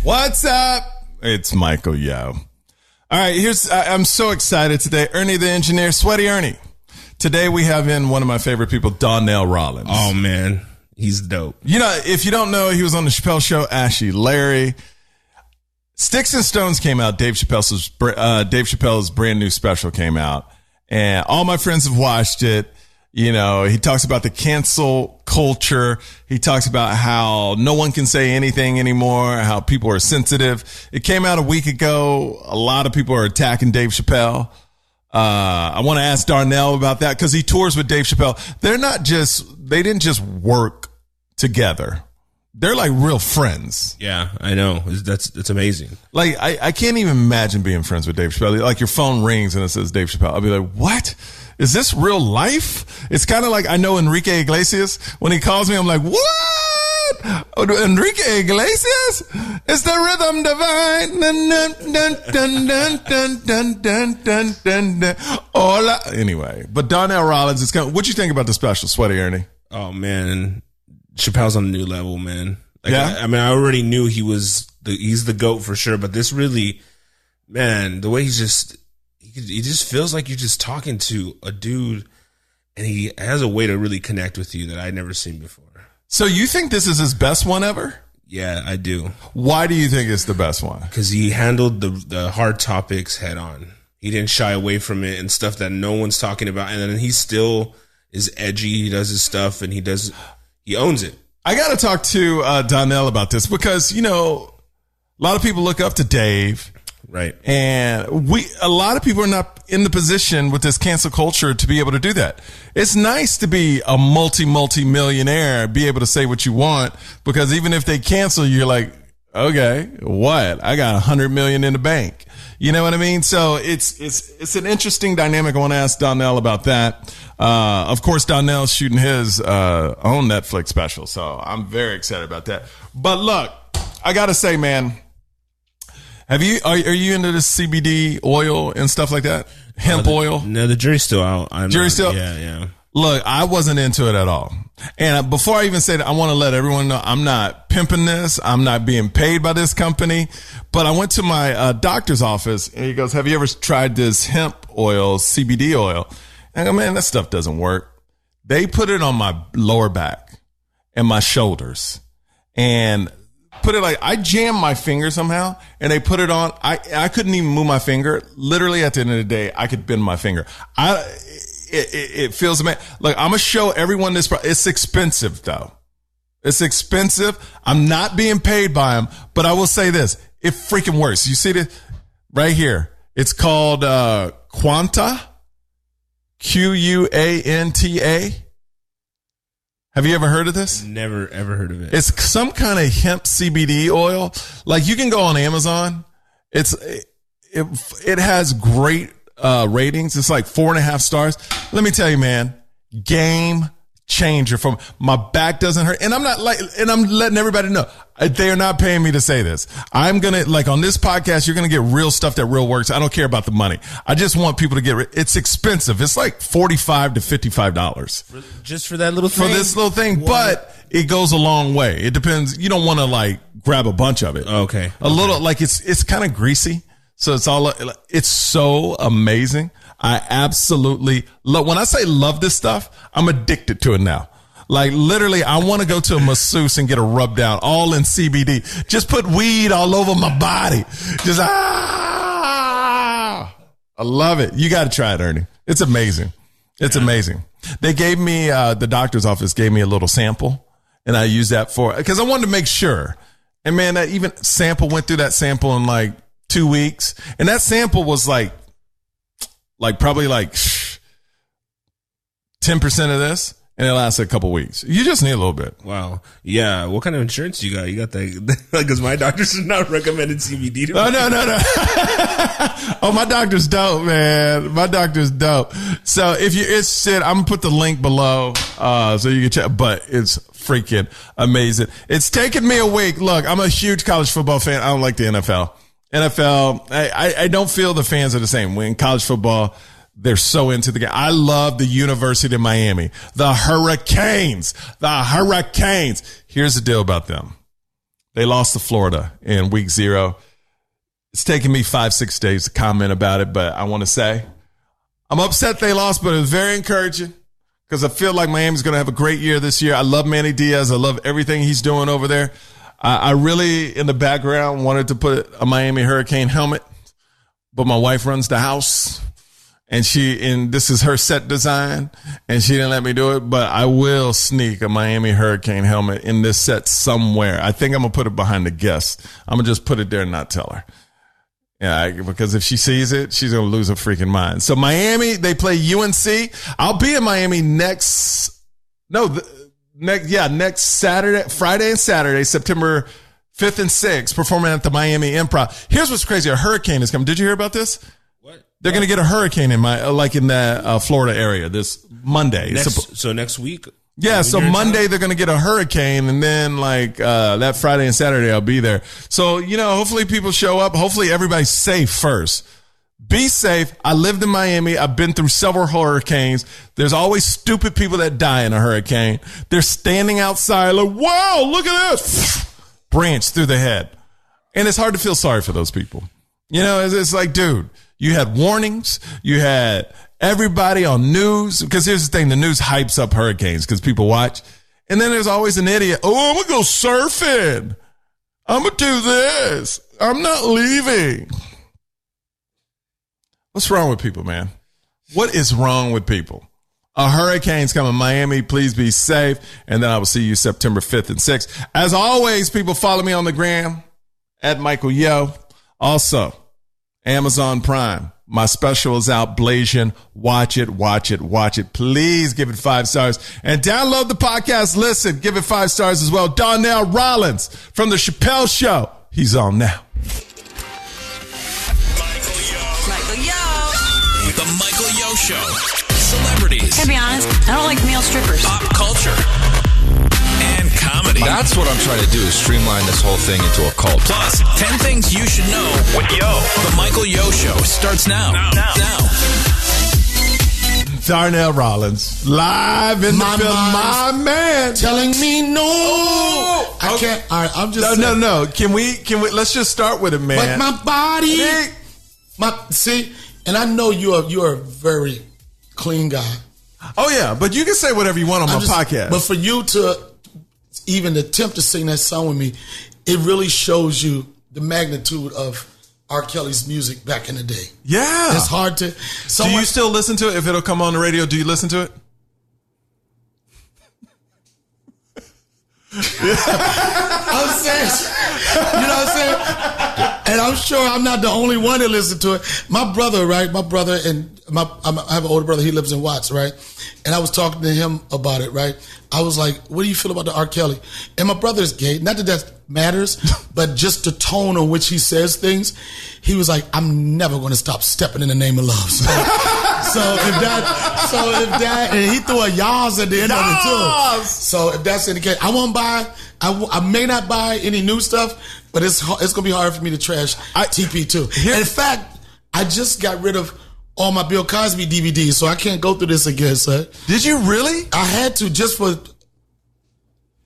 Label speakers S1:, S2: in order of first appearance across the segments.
S1: What's up? It's Michael Yo. All right, I'm so excited today. Ernie the engineer, Sweaty Ernie. Today we have in one of my favorite people, Donnell Rawlings.
S2: Oh, man. He's dope.
S1: You know, if you don't know, he was on the Chappelle Show, Ashy Larry. Sticks and Stones came out. Dave Chappelle's brand new special came out. And all my friends have watched it. You know, he talks about the cancel culture. He talks about how no one can say anything anymore, how people are sensitive. It came out a week ago. A lot of people are attacking Dave Chappelle. I want to ask Donnell about that because he tours with Dave Chappelle. They didn't just work together. They're like real friends.
S2: Yeah, I know. That's amazing.
S1: Like, I can't even imagine being friends with Dave Chappelle. Like, your phone rings and it says Dave Chappelle. I'll be like, what? Is this real life? It's kind of like I know Enrique Iglesias. When he calls me, I'm like, what? Enrique Iglesias? It's the rhythm divine. Dun, dun, dun, dun, dun, dun, dun, dun, dun. Hola. Anyway, but Donnell Rawlings is what'd you think about the special, Sweaty Ernie?
S2: Oh, man. Chappelle's on a new level, man. Like,
S1: yeah?
S2: I mean, I already knew he's the GOAT for sure, but this really, man, the way he just feels like you're just talking to a dude, and he has a way to really connect with you that I'd never seen before.
S1: So you think this is his best one ever?
S2: Yeah, I do.
S1: Why do you think it's the best one?
S2: Because he handled the hard topics head on. He didn't shy away from it and stuff that no one's talking about. And then he still is edgy. He does his stuff and he owns it.
S1: I got to talk to Donnell about this because, you know, a lot of people look up to Dave.
S2: Right.
S1: And a lot of people are not in the position with this cancel culture to be able to do that. It's nice to be a multi-millionaire, be able to say what you want, because even if they cancel, you're like, okay, what? I got 100 million in the bank. You know what I mean? So it's an interesting dynamic. I want to ask Donnell about that. Of course, Donnell's shooting his own Netflix special, so I'm very excited about that. But look, I got to say, man, are you into this CBD oil and stuff like that? Hemp oil?
S2: No, the jury's still out.
S1: Jury's still?
S2: Yeah.
S1: Look, I wasn't into it at all. And before I even say that, I want to let everyone know I'm not pimping this. I'm not being paid by this company. But I went to my doctor's office and he goes, have you ever tried this hemp oil, CBD oil? And I go, man, that stuff doesn't work. They put it on my lower back and my shoulders and put it like, I jammed my finger somehow and they put it on. I couldn't even move my finger. Literally at the end of the day, I could bend my finger. It feels amazing. Look, I'm going to show everyone this. It's expensive though. It's expensive. I'm not being paid by them, but I will say this. It freaking works. You see this right here? It's called, Quanta, Quanta. Have you ever heard of this?
S2: Never, ever heard of it.
S1: It's some kind of hemp CBD oil. Like you can go on Amazon. It has great ratings. It's like 4.5 stars. Let me tell you, man, game changer. From my back doesn't hurt. And I'm letting everybody know they are not paying me to say this. I'm going to, like, on this podcast, you're going to get real stuff that real works. I don't care about the money. I just want people to get it's expensive. It's like $45 to $55
S2: just for that little thing,
S1: for this little thing. What? But it goes a long way. It depends. You don't want to like grab a bunch of it.
S2: Okay.
S1: A little, like it's kind of greasy. So it's so amazing. I absolutely love, when I say love this stuff, I'm addicted to it now. Like literally, I want to go to a masseuse and get a rub down, all in CBD. Just put weed all over my body. Just, I love it. You got to try it, Ernie. It's amazing. It's amazing. They gave me, the doctor's office gave me a little sample and I used that because I wanted to make sure. And man, that even sample went through that sample in like 2 weeks. And that sample was like probably like 10% of this. And it lasted a couple weeks. You just need a little bit.
S2: Wow. Yeah. What kind of insurance you got? You got that? Because my doctor's not recommended CBD to me.
S1: No. Oh, my doctor's dope, man. My doctor's dope. So if you're interested, I'm going to put the link below so you can check. But it's freaking amazing. It's taken me a week. Look, I'm a huge college football fan. I don't like the NFL. I don't feel the fans are the same. When college football, they're so into the game. I love the University of Miami, the Hurricanes. Here's the deal about them. They lost to Florida in week 0. It's taken me 5-6 days to comment about it, but I want to say I'm upset they lost, but it was very encouraging because I feel like Miami's going to have a great year this year. I love Manny Diaz. I love everything he's doing over there. I really, in the background, wanted to put a Miami Hurricane helmet, but my wife runs the house. And this is her set design, and she didn't let me do it, but I will sneak a Miami Hurricane helmet in this set somewhere. I think I'm going to put it behind the guest. I'm going to just put it there and not tell her. Yeah, because if she sees it, she's going to lose her freaking mind. So Miami, they play UNC. I'll be in Miami next Saturday, Friday and Saturday, September 5th and 6th, performing at the Miami Improv. Here's what's crazy. A hurricane is coming. Did you hear about this? They're going to get a hurricane in the Florida area this Monday.
S2: Next week?
S1: Yeah, so Monday they're going to get a hurricane, and then that Friday and Saturday I'll be there. So, hopefully people show up. Hopefully everybody's safe first. Be safe. I lived in Miami. I've been through several hurricanes. There's always stupid people that die in a hurricane. They're standing outside like, wow, look at this. Branch through the head. And it's hard to feel sorry for those people. It's like, dude. You had warnings. You had everybody on news. Because here's the thing. The news hypes up hurricanes because people watch. And then there's always an idiot. Oh, I'm going to go surfing. I'm going to do this. I'm not leaving. What's wrong with people, man? What is wrong with people? A hurricane's coming. Miami, please be safe. And then I will see you September 5th and 6th. As always, people follow me on the gram at Michael Yo. Also, Amazon Prime. My special is out, Blasian. Watch it. Please give it 5 stars. And download the podcast. Listen, give it 5 stars as well. Donnell Rawlings from The Chappelle Show. He's on now.
S3: Michael Yo. The Michael Yo Show. Celebrities.
S4: To be honest, I don't like male strippers.
S3: Pop culture. And comedy.
S5: That's what I'm trying to do, is streamline this whole thing into a cult.
S3: Plus, 10 things you should know with Yo. The Michael Yo Show starts now.
S1: Donnell Rawlings, live in the film. My man.
S6: Telling me no. Oh, I can't. All right, I'm just
S1: No. Can we, let's just start with it, man.
S6: But my body. See, and I know you're a very clean guy.
S1: Oh, yeah, but you can say whatever you want on my podcast.
S6: But for you to even attempt to sing that song with me, it really shows you the magnitude of R. Kelly's music back in the day.
S1: Yeah.
S6: It's hard to...
S1: Do you still listen to it? If it'll come on the radio, do you listen to it?
S6: I'm saying... You know what I'm saying? And I'm sure I'm not the only one that listens to it. My brother, right? I have an older brother. He lives in Watts, right? And I was talking to him about it, right? I was like, what do you feel about the R. Kelly? And my brother's gay. Not that matters, but just the tone on which he says things. He was like, I'm never going to stop stepping in the name of love. So if that, and he threw a yas at the end of it too. So if that's the case, I may not buy any new stuff, but it's going to be hard for me to trash TP too. In fact, I just got rid of all my Bill Cosby DVDs, so I can't go through this again, son.
S1: Did you really?
S6: I had to, just for...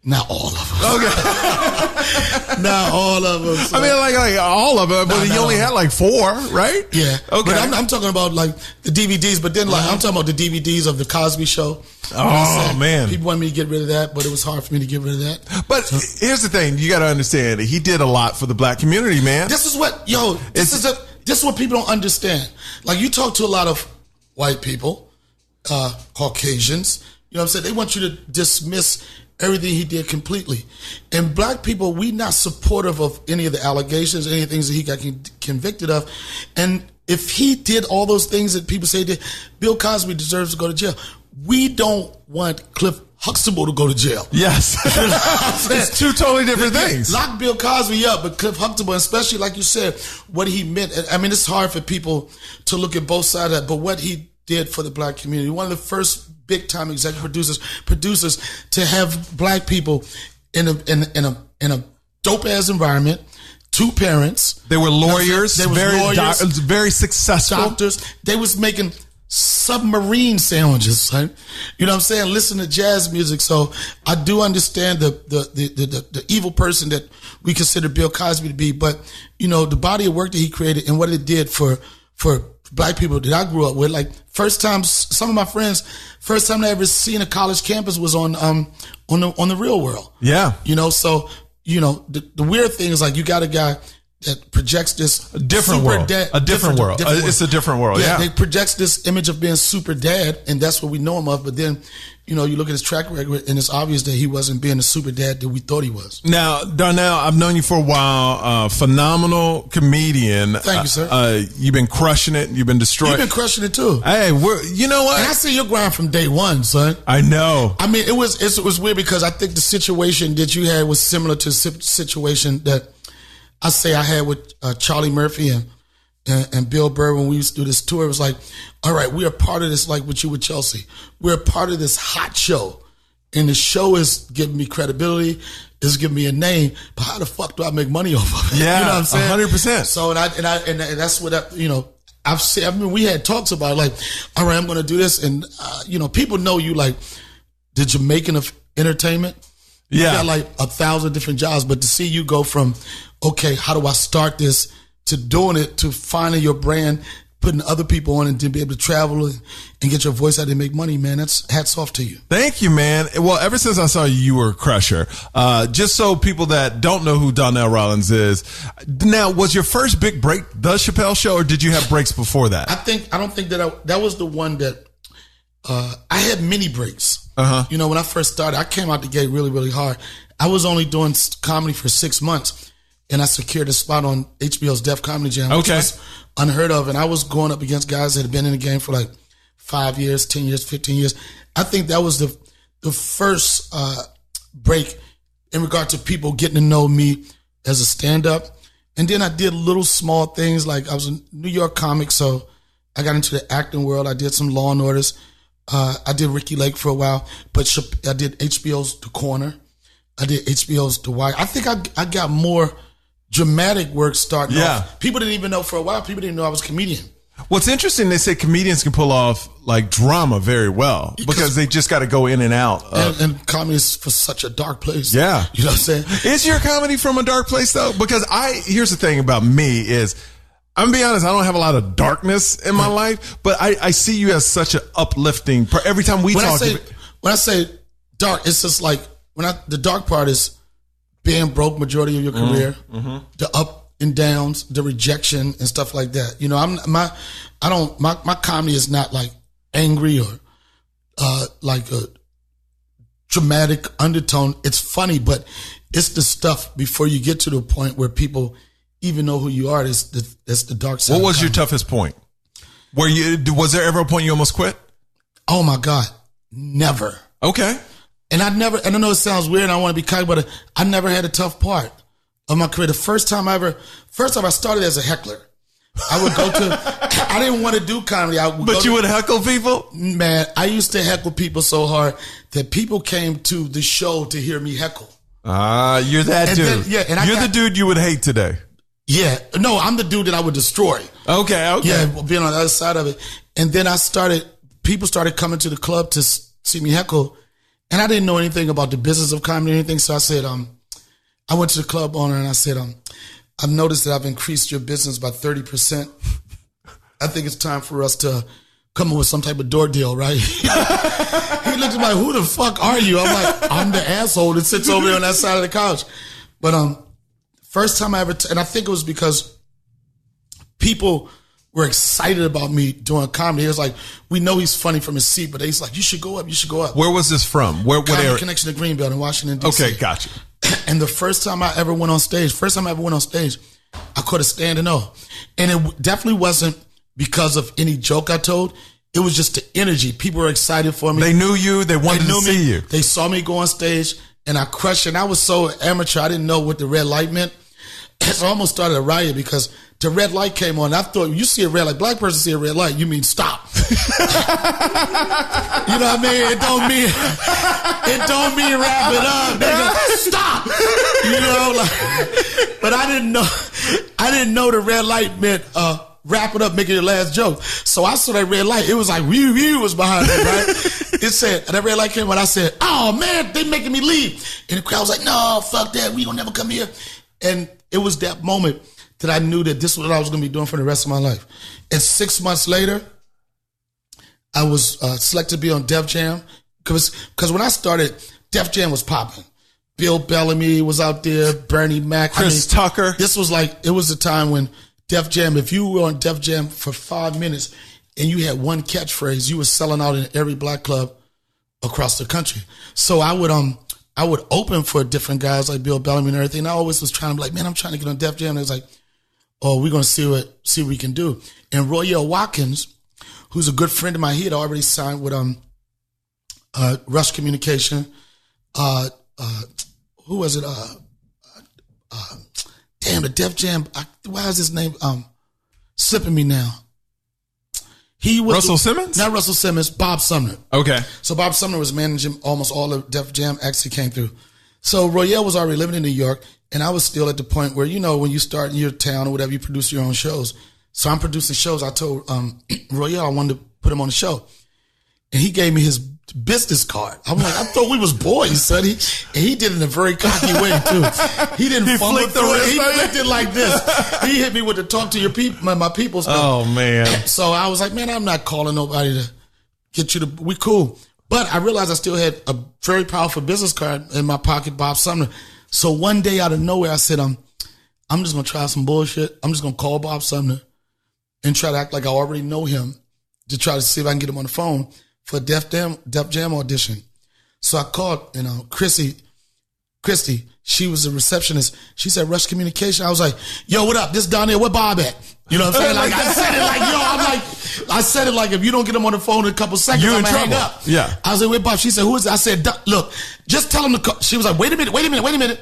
S6: Not all of them.
S1: Okay.
S6: Not all of them. So.
S1: I mean, like all of them, but you only had like 4, right?
S6: Yeah.
S1: Okay.
S6: But I'm talking about like the DVDs, but then I'm talking about the DVDs of the Cosby Show.
S1: Oh, man.
S6: People wanted me to get rid of that, but it was hard for me to get rid of that.
S1: But here's the thing. You got to understand, he did a lot for the black community, man.
S6: This is what people don't understand. Like, you talk to a lot of white people, Caucasians, you know what I'm saying? They want you to dismiss everything he did completely. And black people, we not supportive of any of the allegations, any of the things that he got convicted of. And if he did all those things that people say he did, Bill Cosby deserves to go to jail. We don't want Cliff Huxtable to go to jail.
S1: Yes. It's 2 totally different things.
S6: Lock Bill Cosby up, but Cliff Huxtable, especially like you said, what he meant. I mean, it's hard for people to look at both sides of that, but what he did for the black community, one of the first big time executive producers to have black people in a dope ass environment, 2 parents.
S1: They were lawyers, very successful
S6: doctors. They was making submarine sandwiches, son. You know what I'm saying? Listen to jazz music. So I do understand the evil person that we consider Bill Cosby to be, but you know, the body of work that he created and what it did for black people that I grew up with. Like some of my friends, first time they ever seen a college campus was on the Real World.
S1: Yeah.
S6: You know, so you know, the weird thing is like you got a guy that projects this
S1: different world. Different world. It's a different world. Yeah.
S6: They projects this image of being super dad, and that's what we know him of. But then, you know, you look at his track record, and it's obvious that he wasn't being the super dad that we thought he was.
S1: Now, Donnell, I've known you for a while. Phenomenal comedian.
S6: Thank you, sir.
S1: You've been crushing it. You've been destroying.
S6: You've been crushing it too.
S1: Hey, you know what?
S6: And I see your grind from day one, son.
S1: I know.
S6: I mean, it was weird because I think the situation that you had was similar to the situation that I say I had with Charlie Murphy and Bill Burr when we used to do this tour. It was like, all right, we are part of this, like with you with Chelsea. We're part of this hot show. And the show is giving me credibility, is giving me a name, but how the fuck do I make money off of it?
S1: Yeah,
S6: you know what I'm saying?
S1: 100%.
S6: So, and that's what, you know, I've said, I mean, we had talks about it, like, all right, I'm going to do this. And, you know, people know you like the Jamaican of entertainment.
S1: Yeah.
S6: You got like 1,000 different jobs, but to see you go from, okay, how do I start this, to doing it, to finding your brand, putting other people on, and to be able to travel and get your voice out and make money, man, that's hats off to you.
S1: Thank you, man. Well, ever since I saw you, you were a crusher. Just so people that don't know who Donnell Rawlings is, now, was your first big break the Chappelle Show, or did you have breaks before that?
S6: I don't think that was the one that, I had many breaks. You know, when I first started, I came out the gate really, really hard. I was only doing comedy for 6 months, and I secured a spot on HBO's Def Comedy Jam, which was unheard of. And I was going up against guys that had been in the game for like 5 years, 10 years, 15 years. I think that was the first break in regard to people getting to know me as a stand-up. And then I did little small things, like I was a New York comic, so I got into the acting world. I did some Law and Orders. I did Ricky Lake for a while, but I did HBO's The Corner. I did HBO's The Wire. I think I got more dramatic work starting off. People didn't even know for a while. People didn't know I was a comedian.
S1: What's interesting, they say comedians can pull off like drama very well because they just got to go in and out.
S6: And comedy is for such a dark place.
S1: Yeah.
S6: You know what I'm saying?
S1: Is your comedy from a dark place though? Because here's the thing about me is, I'm gonna be honest, I don't have a lot of darkness in my life, but I see you as such an uplifting. Every time we talk,
S6: when I say dark, it's just like the dark part is being broke majority of your career, the up and downs, the rejection and stuff like that. You know, my comedy is not like angry or like a dramatic undertone. It's funny, but it's the stuff before you get to the point where people even know who you are. That's the dark side.
S1: What was your toughest point? Was there ever a point you almost quit?
S6: Oh my God, never.
S1: Okay.
S6: And I know it sounds weird and I want to be cocky, but I never had a tough part of my career. The first time I started as a heckler. I would go to, I didn't want to do comedy.
S1: But you would heckle people?
S6: Man, I used to heckle people so hard that people came to the show to hear me heckle.
S1: You're that dude. You're the dude you would hate today.
S6: Yeah. No, I'm the dude that I would destroy.
S1: Okay.
S6: Yeah, being on the other side of it. And then people started coming to the club to see me heckle. And I didn't know anything about the business of comedy or anything. So I said, I went to the club owner and I said, I've noticed that I've increased your business by 30%. I think it's time for us to come up with some type of door deal, right? He looked at me like, who the fuck are you? I'm like, I'm the asshole that sits over there on that side of the couch. But first time I ever, and I think it was because people were excited about me doing comedy. It was like, we know he's funny from his seat, but he's like, you should go up, you should go up.
S1: Where was this from? What area?
S6: Connection to Greenbelt in Washington, D.C.
S1: Okay, gotcha.
S6: And the first time I ever went on stage, I caught a standing O. And it definitely wasn't because of any joke I told. It was just the energy. People were excited for me.
S1: They knew you. They wanted to see you.
S6: They saw me go on stage and I crushed it. And I was so amateur, I didn't know what the red light meant. So I almost started a riot because the red light came on. I thought, you see a red light, black person see a red light, you mean stop. You know what I mean? It don't mean wrap it up, nigga. Stop. You know, like, but I didn't know the red light meant wrap it up, make it your last joke. So I saw that red light. It was like, wee was behind me, right? It said, that red light came on. I said, oh man, they making me leave. And the crowd was like, no, fuck that. We gonna never come here. And it was that moment that I knew that this was what I was gonna be doing for the rest of my life. And 6 months later, I was selected to be on Def Jam. Cause when I started, Def Jam was popping. Bill Bellamy was out there, Bernie Mac.
S1: Chris Tucker.
S6: This was like, it was a time when Def Jam, if you were on Def Jam for 5 minutes and you had one catchphrase, you were selling out in every black club across the country. So I would open for different guys like Bill Bellamy and everything. And I always was trying to be like, man, I'm trying to get on Def Jam. And it was like, oh, we're going to see what we can do. And Royale Watkins, who's a good friend of mine, he had already signed with Rush Communication. Who was it? Damn, the Def Jam. Why is his name slipping me now? He was
S1: Russell Simmons?
S6: Not Russell Simmons, Bob Sumner.
S1: Okay.
S6: So Bob Sumner was managing almost all of Def Jam acts that came through. So Royale was already living in New York, and I was still at the point where, you know, when you start in your town or whatever, you produce your own shows. So I'm producing shows. I told Royale I wanted to put him on the show. And he gave me his business card. I'm like, I thought we was boys, son. He did it in a very cocky way, too. He didn't fumble through it. He flicked it like this. He hit me with the talk to your people, my people stuff.
S1: Oh, man.
S6: So I was like, man, I'm not calling nobody to get you to, we cool. But I realized I still had a very powerful business card in my pocket, Bob Sumner. So one day out of nowhere, I said, I'm just going to try some bullshit. I'm just going to call Bob Sumner and try to act like I already know him to try to see if I can get him on the phone for a Def Jam audition. So I called, Christy, she was a receptionist. She said, Rush Communication. I was like, yo, what up? This Donnell, where Bob at? You know what I'm saying? Like, I said it like, I said it like, if you don't get him on the phone in a couple seconds,
S1: you're
S6: I'm
S1: in
S6: gonna
S1: trouble.
S6: hang up.
S1: Yeah.
S6: I was like, where Bob? She said, who is it? I said, look, just tell him to call. She was like, wait a minute.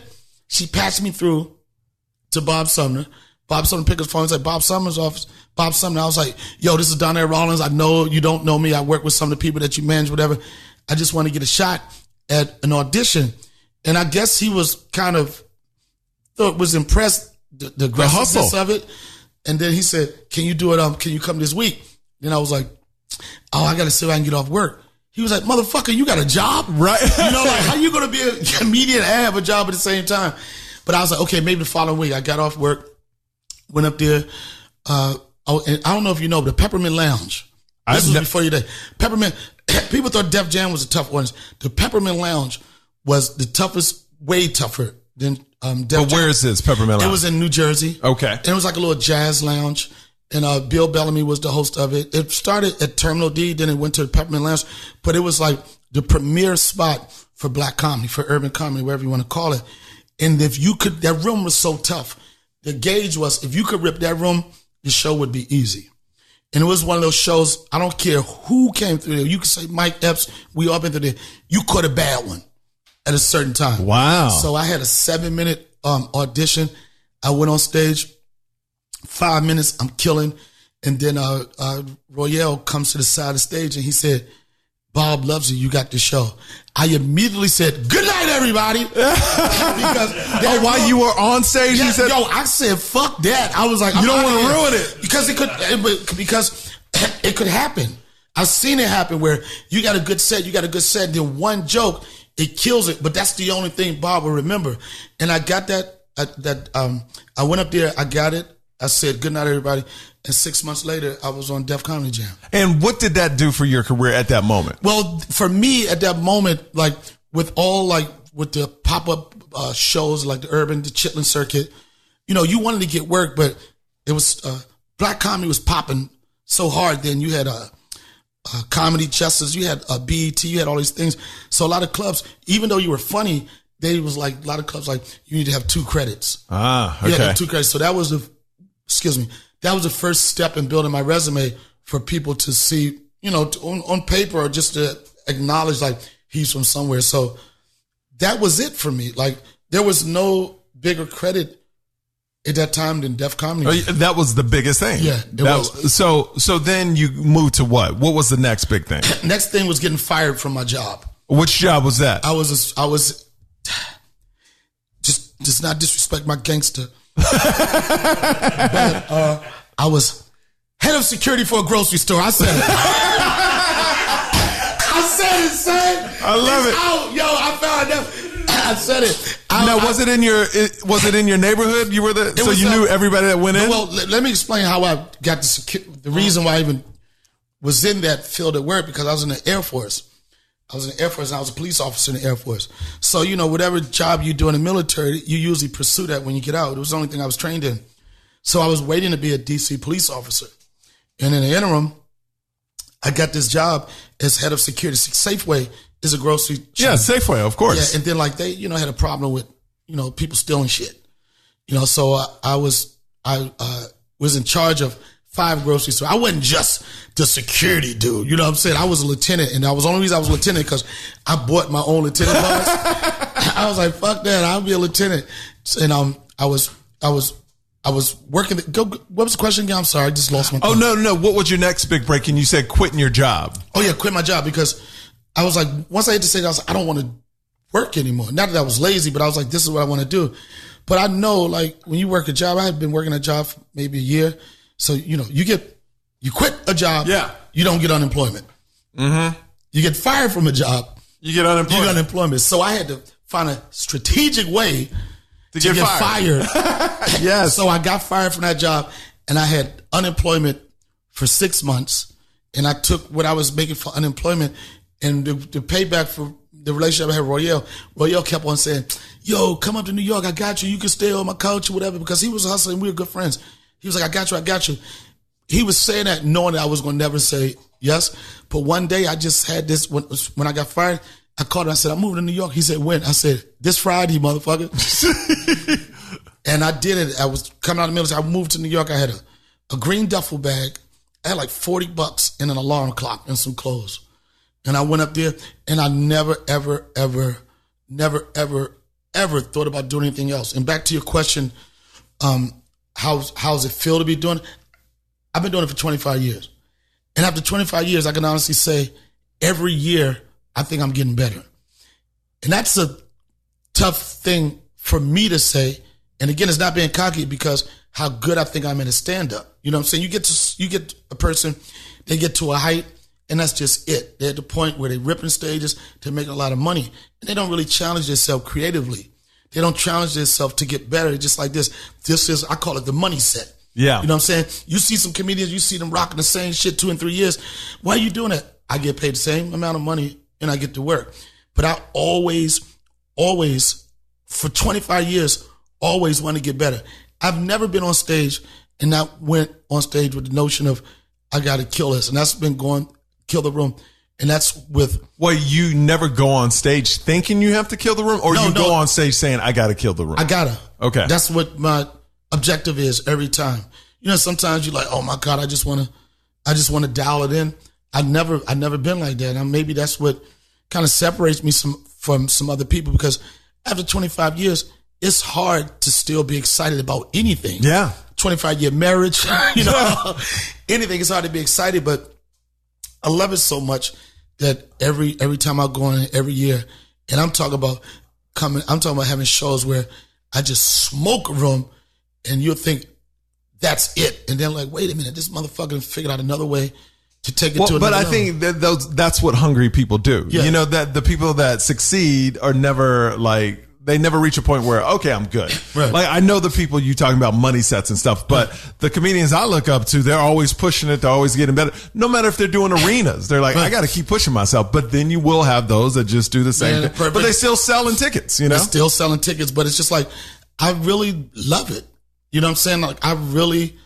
S6: She patched me through to Bob Sumner. Bob Sumner picked his phone and said, Bob Sumner's office. Bob Sumner. I was like, yo, this is Donnell Rawlings. I know you don't know me. I work with some of the people that you manage, whatever. I just want to get a shot at an audition. And I guess he was kind of, was impressed, the aggressiveness of it. And then he said, can you do it? Can you come this week? Then I was like, oh, I got to see if I can get off work. He was like, motherfucker, you got a job? Right. Like, how you going to be a comedian and have a job at the same time? But I was like, okay, maybe the following week. I got off work, went up there. And I don't know if you know, but the Peppermint Lounge. This was before your day. Peppermint, people thought Def Jam was a tough one. The Peppermint Lounge was the toughest, way tougher than Def Jam.
S1: But where is this Peppermint Lounge?
S6: It was in New Jersey.
S1: Okay.
S6: And it was like a little jazz lounge. And Bill Bellamy was the host of it. It started at Terminal D, then it went to the Peppermint Lounge. But it was like the premier spot for black comedy, for urban comedy, whatever you want to call it. And if you could, that room was so tough. The gauge was, if you could rip that room, the show would be easy. And it was one of those shows, I don't care who came through there. You could say Mike Epps, we all been through there. You caught a bad one at a certain time.
S1: Wow.
S6: So I had a 7-minute audition. I went on stage, 5 minutes, I'm killing. And then Royale comes to the side of the stage and he said, Bob loves you. You got the show. I immediately said, good night, everybody. Because
S1: while you were on stage,
S6: yeah,
S1: you said,
S6: I said, fuck that. I was like,
S1: you don't want to ruin it.
S6: Because it could happen. I've seen it happen where you got a good set, then one joke, it kills it. But that's the only thing Bob will remember. And I got that, I went up there, I got it. I said, good night, everybody. And 6 months later, I was on Def Comedy Jam.
S1: And what did that do for your career at that moment?
S6: Well, for me at that moment, like with the pop-up shows, like the Urban, the Chitlin Circuit, you wanted to get work, but it was, black comedy was popping so hard then. You had Comedy Justice, you had BET, you had all these things. So a lot of clubs, even though you were funny, they was like, a lot of clubs like, you need to have 2 credits.
S1: Ah, okay.
S6: Yeah, 2 credits. So that was that was the first step in building my resume for people to see, on paper or just to acknowledge like he's from somewhere. So that was it for me. Like there was no bigger credit at that time than Def Comedy.
S1: That was the biggest thing.
S6: Yeah, it was.
S1: So then you moved to what? What was the next big thing?
S6: Next thing was getting fired from my job.
S1: Which job was that?
S6: I was just not disrespect my gangster. But I was Head of security for a grocery store. I said it. I said it, son.
S1: I love it.
S6: Out. Yo, I found out. I said it.
S1: Now, was it in your neighborhood? You were you knew everybody that went in?
S6: Well, let me explain how I got the reason why I even was in that field of work, because I was in the Air Force. I was in the Air Force and I was a police officer in the Air Force. So, whatever job you do in the military, you usually pursue that when you get out. It was the only thing I was trained in. So I was waiting to be a DC police officer. And in the interim, I got this job as head of security. Safeway is a grocery chain.
S1: Yeah, Safeway, of course.
S6: Yeah, and then they, had a problem with, people stealing shit. So I was in charge of 5 grocery stores. I wasn't just the security dude. You know what I'm saying? I was a lieutenant, and that was the only reason I was a lieutenant because I bought my own lieutenant bars. I was like, fuck that, I'll be a lieutenant. And I was working. What was the question again? I'm sorry, I just lost my thought.
S1: Oh, no. What was your next big break? And you said quitting your job.
S6: Oh, yeah, quit my job because I was like, once I hit the stage, I was like, I don't want to work anymore. Not that I was lazy, but I was like, this is what I want to do. But I know, when you work a job, I had been working a job for maybe a year. So, you quit a job, you don't get unemployment. Mm-hmm. You get fired from a job, you get unemployment. So I had to find a strategic way to get fired.
S1: Yes.
S6: So I got fired from that job, and I had unemployment for 6 months, and I took what I was making for unemployment and the payback for the relationship I had with Royale. Royale kept on saying, yo, come up to New York, I got you. You can stay on my couch or whatever, because he was hustling. We were good friends. He was like, I got you. He was saying that knowing that I was going to never say yes. But one day I just had this, when I got fired, I called him. I said, I'm moving to New York. He said, when? I said, this Friday, motherfucker. And I did it. I was coming out of the military. I moved to New York. I had a green duffel bag. I had like $40 and an alarm clock and some clothes. And I went up there, and I never, ever, ever, never, ever, ever thought about doing anything else. And back to your question, how's it feel to be doing it? I've been doing it for 25 years. And after 25 years, I can honestly say every year, I think I'm getting better. And that's a tough thing for me to say. And again, it's not being cocky, because how good I think I'm in a stand-up. You know what I'm saying? You get a person, they get to a height, and that's just it. They're at the point where they're ripping stages to make a lot of money. And they don't really challenge themselves creatively. They don't challenge themselves to get better. Just like this. This is, I call it the money set.
S1: Yeah.
S6: You know what I'm saying? You see some comedians, you see them rocking the same shit 2 and 3 years. Why are you doing that? I get paid the same amount of money and I get to work. But I always, for 25 years, always want to get better. I've never been on stage and not went on stage with the notion of, I got to kill this. And that's been going, kill the room. And that's with...
S1: Well, you never go on stage thinking you have to kill the room? Or you go on stage saying, I got to kill the room?
S6: I got to.
S1: Okay.
S6: That's what my objective is every time. Sometimes you're like, oh my God, I just want to dial it in. I've never been like that. And maybe that's what kind of separates me from some other people, because after 25 years, it's hard to still be excited about anything.
S1: Yeah.
S6: 25-year marriage, anything, it's hard to be excited, but I love it so much that every time I go in every year, and I'm talking about having shows where I just smoke a room, and you'll think that's it. And then wait a minute, this motherfucker figured out another way to take it to another
S1: But I
S6: level.
S1: think that's what hungry people do.
S6: Yeah.
S1: That the people that succeed are never they never reach a point where, okay, I'm good.
S6: Right.
S1: I know the people you talking about money sets and stuff, but the comedians I look up to, they're always pushing it. They're always getting better. No matter if they're doing arenas, they're like, I got to keep pushing myself. But then you will have those that just do the same thing. But they still selling tickets,
S6: They're still selling tickets, but it's just I really love it. You know what I'm saying? I really,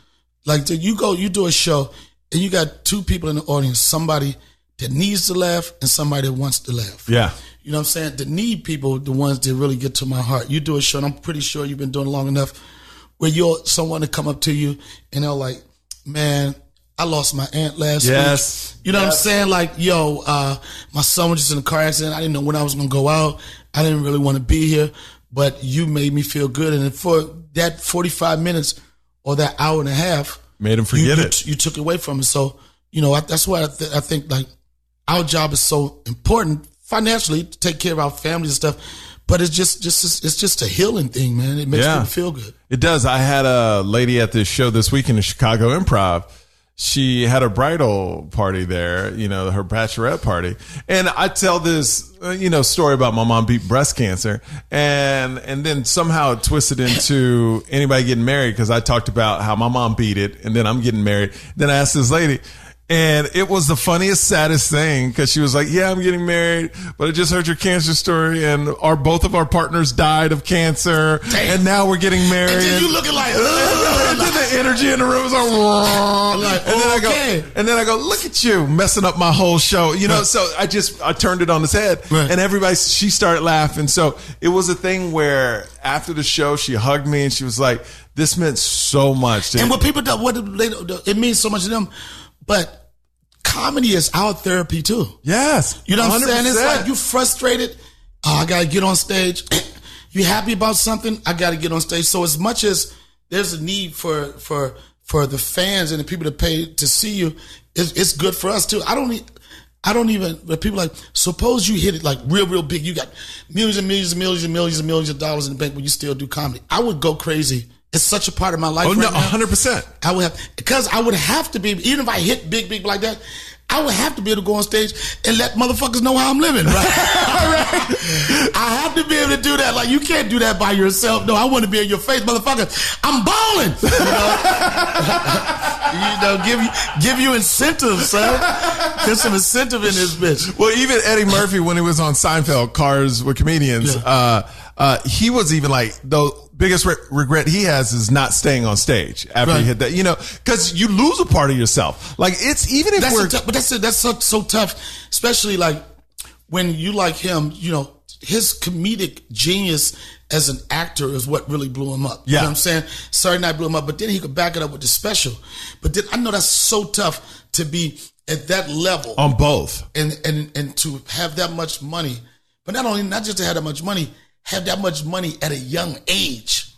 S6: you do a show and you got 2 people in the audience, somebody that needs to laugh and somebody that wants to laugh.
S1: Yeah.
S6: You know what I'm saying? The need people, the ones that really get to my heart. You do a show, and I'm pretty sure you've been doing it long enough, where someone to come up to you and they're like, man, I lost my aunt last week. You know what I'm saying? My son was just in a car accident. I didn't know when I was going to go out. I didn't really want to be here, but you made me feel good. And for that 45 minutes or that hour and a half,
S1: made him forget it.
S6: You took it away from me. So, that's why I think our job is so important financially to take care of our families and stuff. But it's just a healing thing, man. It makes people feel good.
S1: It does. I had a lady at this show this week in the Chicago Improv. she had a bridal party there, her bachelorette party. And I tell this, story about my mom beat breast cancer. And then somehow it twisted into anybody getting married, because I talked about how my mom beat it and then I'm getting married. Then I asked this lady, and it was the funniest, saddest thing, because she was like, yeah, I'm getting married, but I just heard your cancer story, and both of our partners died of cancer. Damn. And now we're getting married. And
S6: then you looking like,
S1: and then the energy in the room is like, and then I go, look at you messing up my whole show. So I turned it on its head, and she started laughing. So it was a thing where after the show, she hugged me and she was like, this meant so much to
S6: And what people do, it means so much to them. But comedy is our therapy too.
S1: Yes.
S6: You know what 100%. I'm saying? It's like you frustrated. Oh, I got to get on stage. You happy about something? I got to get on stage. So as much as there's a need for the fans and the people to pay to see you, it's good for us too. I don't even, but people like, suppose you hit it like real big. You got millions and millions and millions and millions and millions of dollars in the bank, but you still do comedy. I would go crazy. It's such a part of my life.
S1: Oh,
S6: right
S1: no,
S6: now.
S1: 100%.
S6: I would have to be, even if I hit big like that, I would have to be able to go on stage and let motherfuckers know how I'm living, right? I have to be able to do that. Like, you can't do that by yourself. No, I want to be in your face, motherfucker. I'm balling. Give you incentives, son. There's some incentive in this bitch.
S1: Well, even Eddie Murphy, when he was on Seinfeld, Cars with Comedians, he was even like, the biggest regret he has is not staying on stage after he hit that, because you lose a part of yourself. Like, it's even if
S6: that's so tough, especially like when you like him, his comedic genius as an actor is what really blew him up. You know what I'm saying? Saturday Night blew him up, but then he could back it up with the special. But then I know that's so tough to be at that level
S1: on both,
S6: and to have that much money, but not just to have that much money. Have that much money at a young age.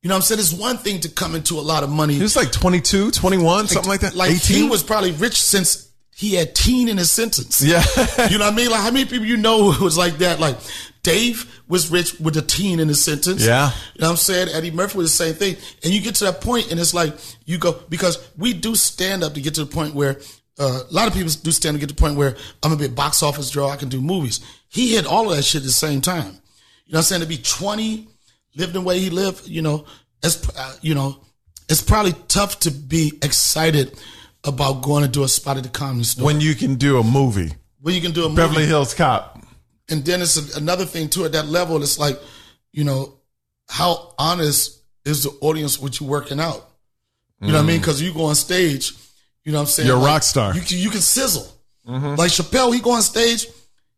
S6: You know what I'm saying? It's one thing to come into a lot of money.
S1: He was like 22, 21, something like that.
S6: Like
S1: 18?
S6: He was probably rich since he had teen in his sentence.
S1: Yeah.
S6: You know what I mean? Like, how many people who was like that? Like, Dave was rich with a teen in his sentence.
S1: Yeah.
S6: You know what I'm saying? Eddie Murphy was the same thing. And you get to that point and it's like, you go, because we do stand up to get to the point where, a lot of people do stand up to get to the point where I'm going to be a box office draw, I can do movies. He hit all of that shit at the same time. You know what I'm saying? To be 20, live the way he lived, it's probably tough to be excited about going to do a spot at the Comedy Store.
S1: When you can do a movie.
S6: Beverly
S1: Hills Cop.
S6: And then it's another thing too, at that level, it's like, how honest is the audience with you working out? You know what I mean? Because you go on stage, you know what I'm saying?
S1: You're a rock star.
S6: You can sizzle. Mm-hmm. Like Chappelle, he go on stage,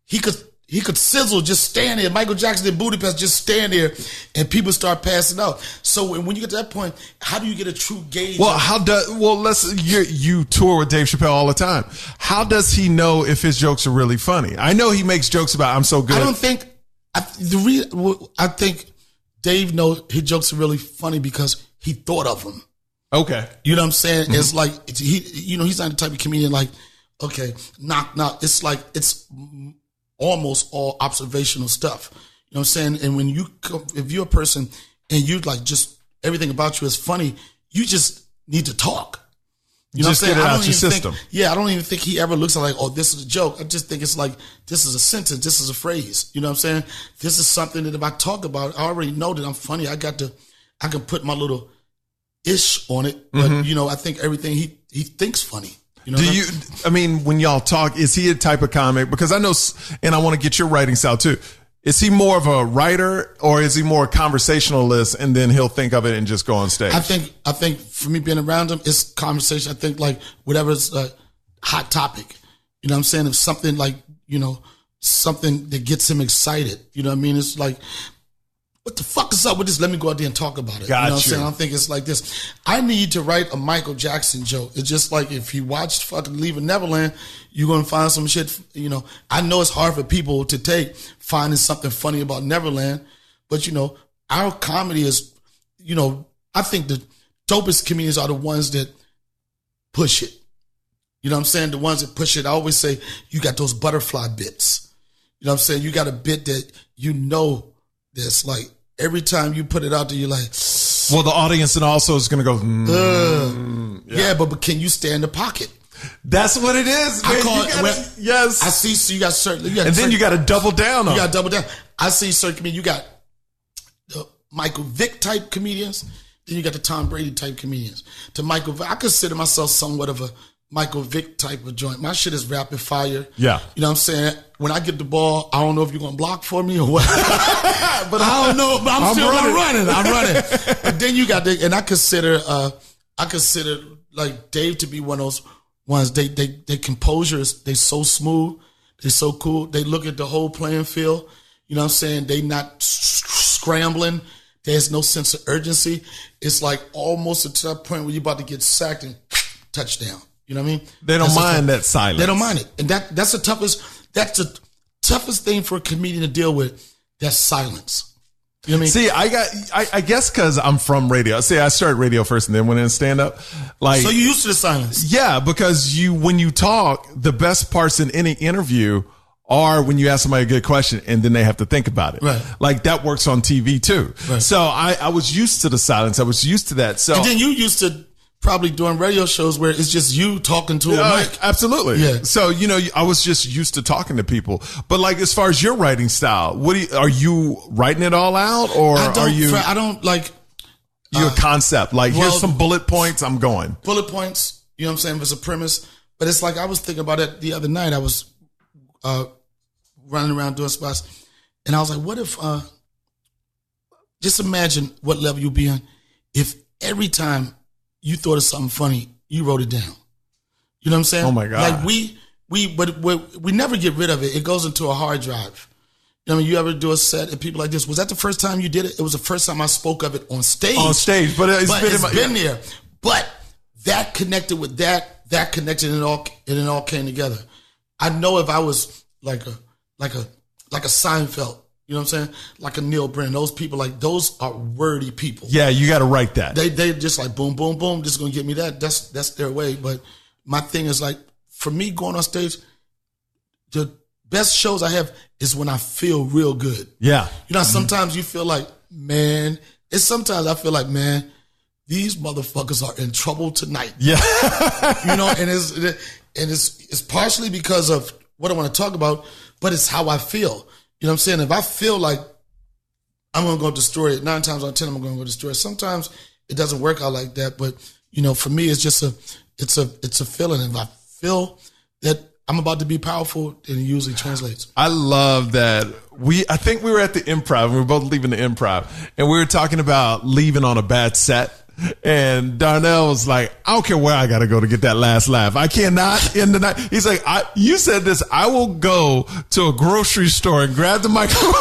S6: he could sizzle, just stand there. Michael Jackson in Budapest, just stand there, and people start passing out. So when you get to that point, how do you get a true gauge?
S1: Well, you tour with Dave Chappelle all the time. How does he know if his jokes are really funny? I know he makes jokes about I'm so good.
S6: I think Dave knows his jokes are really funny because he thought of them.
S1: Okay,
S6: you know what I'm saying? Mm-hmm. It's like he's not the type of comedian like, okay, knock. It's like it's almost all observational stuff. You know what I'm saying? And when if you're a person and you like just everything about you is funny, you just need to talk. You know
S1: just
S6: what I'm
S1: saying? Get it out
S6: your
S1: system.
S6: I don't even think he ever looks at like, oh, this is a joke. I just think it's like, this is a sentence. This is a phrase. You know what I'm saying? This is something that if I talk about, I already know that I'm funny. I can put my little ish on it. But, I think everything he thinks funny. You know
S1: when y'all talk, is he a type of comic? Because I know, and I want to get your writing style too. Is he more of a writer or is he more a conversationalist and then he'll think of it and just go on stage?
S6: I think for me being around him, it's conversation. I think like whatever's a hot topic, you know what I'm saying? If something like, something that gets him excited, you know what I mean? It's like, what the fuck is up with this? Let me go out there and talk about it.
S1: Got
S6: you know what I'm
S1: you.
S6: saying? I don't think it's like this. I need to write a Michael Jackson joke. It's just like if you watched fucking Leaving Neverland, you're going to find some shit, I know it's hard for people to take finding something funny about Neverland, but our comedy is, I think the dopest comedians are the ones that push it. You know what I'm saying? The ones that push it. I always say you got those butterfly bits. You know what I'm saying? You got a bit that that's like every time you put it out there, you're like,
S1: Well, the audience and also is going to go,
S6: yeah, but can you stay in the pocket?
S1: That's what it is, man. Yes.
S6: I see, so you got certain.
S1: Then you got to double down on it.
S6: You got to double down. I see certain comedians. You got the Michael Vick type comedians. Then you got the Tom Brady type comedians. To Michael Vick, I consider myself somewhat of a Michael Vick type of joint. My shit is rapid fire.
S1: Yeah.
S6: You know what I'm saying? When I get the ball, I don't know if you're going to block for me or what. But I don't know. But I'm still running. I'm running. But then you got and I consider like Dave to be one of those ones. They composure is, they so smooth. They're so cool. They look at the whole playing field. You know what I'm saying? They not scrambling. There's no sense of urgency. It's like almost to that point where you're about to get sacked and touchdown. You know what I mean?
S1: They don't mind that silence.
S6: They don't mind it. And that's the toughest thing for a comedian to deal with. That's silence. You know what I mean?
S1: See, I guess because I'm from radio. See, I started radio first and then went in stand up. Like,
S6: so you used to the silence?
S1: Yeah, because when you talk, the best parts in any interview are when you ask somebody a good question and then they have to think about it.
S6: Right.
S1: Like that works on TV too. Right. So I was used to the silence. I was used to that. So
S6: and then you used to probably doing radio shows where it's just you talking to a mic.
S1: Absolutely. Yeah. So, I was just used to talking to people. But like, as far as your writing style, are you writing it all out or
S6: I don't like
S1: a concept? Like, here's some bullet points. I'm going.
S6: Bullet points. You know what I'm saying? If it's a premise, but it's like, I was thinking about it the other night. I was, running around doing spots and I was like, what if, just imagine what level you'd be on if every time you thought of something funny, you wrote it down. You know what I'm saying?
S1: Oh my God.
S6: Like we never get rid of it. It goes into a hard drive. You know what I mean? You ever do a set and people like this, was that the first time you did it? It was the first time I spoke of it on stage.
S1: But it's
S6: been there. But that connected with that connected and it all came together. I know if I was like a Seinfeld, you know what I'm saying? Like a Neil Brennan. Those people, like, those are wordy people.
S1: Yeah, you got to write that.
S6: They just like boom, boom, boom. This is gonna get me that. That's their way. But my thing is like, for me going on stage, the best shows I have is when I feel real good.
S1: Yeah.
S6: Sometimes you feel like, man. Sometimes I feel like, man, these motherfuckers are in trouble tonight.
S1: Yeah.
S6: And it's partially because of what I want to talk about, but it's how I feel. You know what I'm saying? If I feel like I'm going to go destroy it, 9 times out of 10, I'm going to go destroy it. Sometimes it doesn't work out like that. But, for me, it's just it's a feeling. If I feel that I'm about to be powerful, then it usually translates.
S1: I love that. I think we were at the Improv and we were both leaving the Improv and we were talking about leaving on a bad set. And Darnell was like, I don't care where I got to go to get that last laugh. I cannot end the night. He's like, you said this. I will go to a grocery store and grab the microphone.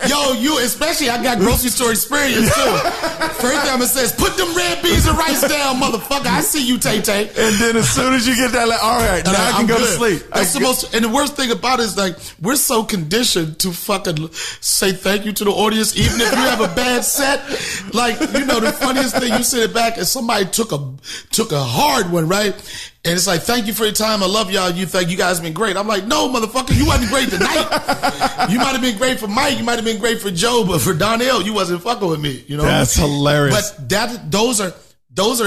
S6: Yo, especially I got grocery store experience too. First thing I'm going to say is put them red beans and rice down, motherfucker. I see you, Tay-Tay.
S1: And then as soon as you get that, like, all right, now I can go to sleep.
S6: That's the most, and the worst thing about it is like, we're so conditioned to fucking say thank you to the audience, even if you have a bad set. Like, the funniest thing, you sit back and somebody took a hard one, right? And it's like, thank you for your time. I love y'all. You think you guys have been great. I'm like, no, motherfucker, you wasn't great tonight. You might have been great for Mike. You might have been great for Joe, but for Donnell, you wasn't fucking with me.
S1: That's hilarious.
S6: But those are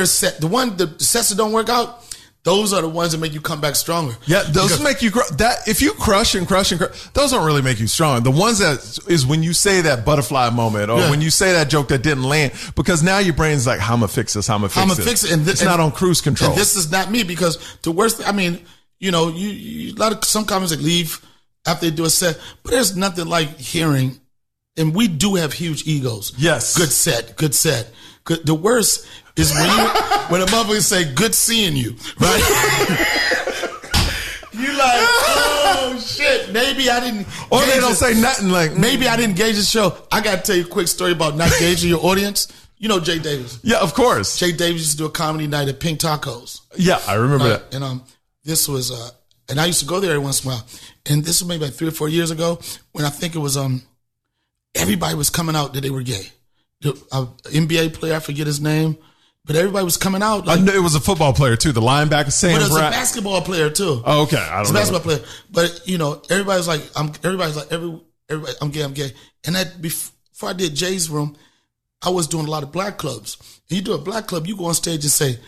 S6: set. The sets that don't work out, those are the ones that make you come back stronger.
S1: Yeah, those make you grow. That if you crush and crush and crush, those don't really make you strong. The ones that is when you say that butterfly moment or when you say that joke that didn't land, because now your brain's like, how am I fix this? How am I fix it? And it's not on cruise control.
S6: And this is not me, because the worst thing, I mean, some comics that leave after they do a set, but there's nothing like hearing, and we do have huge egos.
S1: Yes.
S6: Good set. The worst is when a motherfucker say, good seeing you, right? You like, oh shit, maybe I didn't.
S1: Or they don't say nothing like,
S6: maybe I didn't gauge the show. I got to tell you a quick story about not gauging your audience. You know Jay Davis.
S1: Yeah, of course.
S6: Jay Davis used to do a comedy night at Pink Tacos.
S1: Yeah, I remember that.
S6: And this was, and I used to go there every once in a while. And this was maybe like 3 or 4 years ago when I think it was, everybody was coming out that they were gay. The NBA player, I forget his name, but everybody was coming out.
S1: Like, I knew it was a football player too, the linebacker, Sam
S6: But it was
S1: Brat.
S6: a basketball player too.
S1: Oh, okay. I don't know.
S6: It's a basketball player. But, everybody's like, everybody, I'm gay. And that before I did Jay's room, I was doing a lot of black clubs. And you do a black club, you go on stage and say,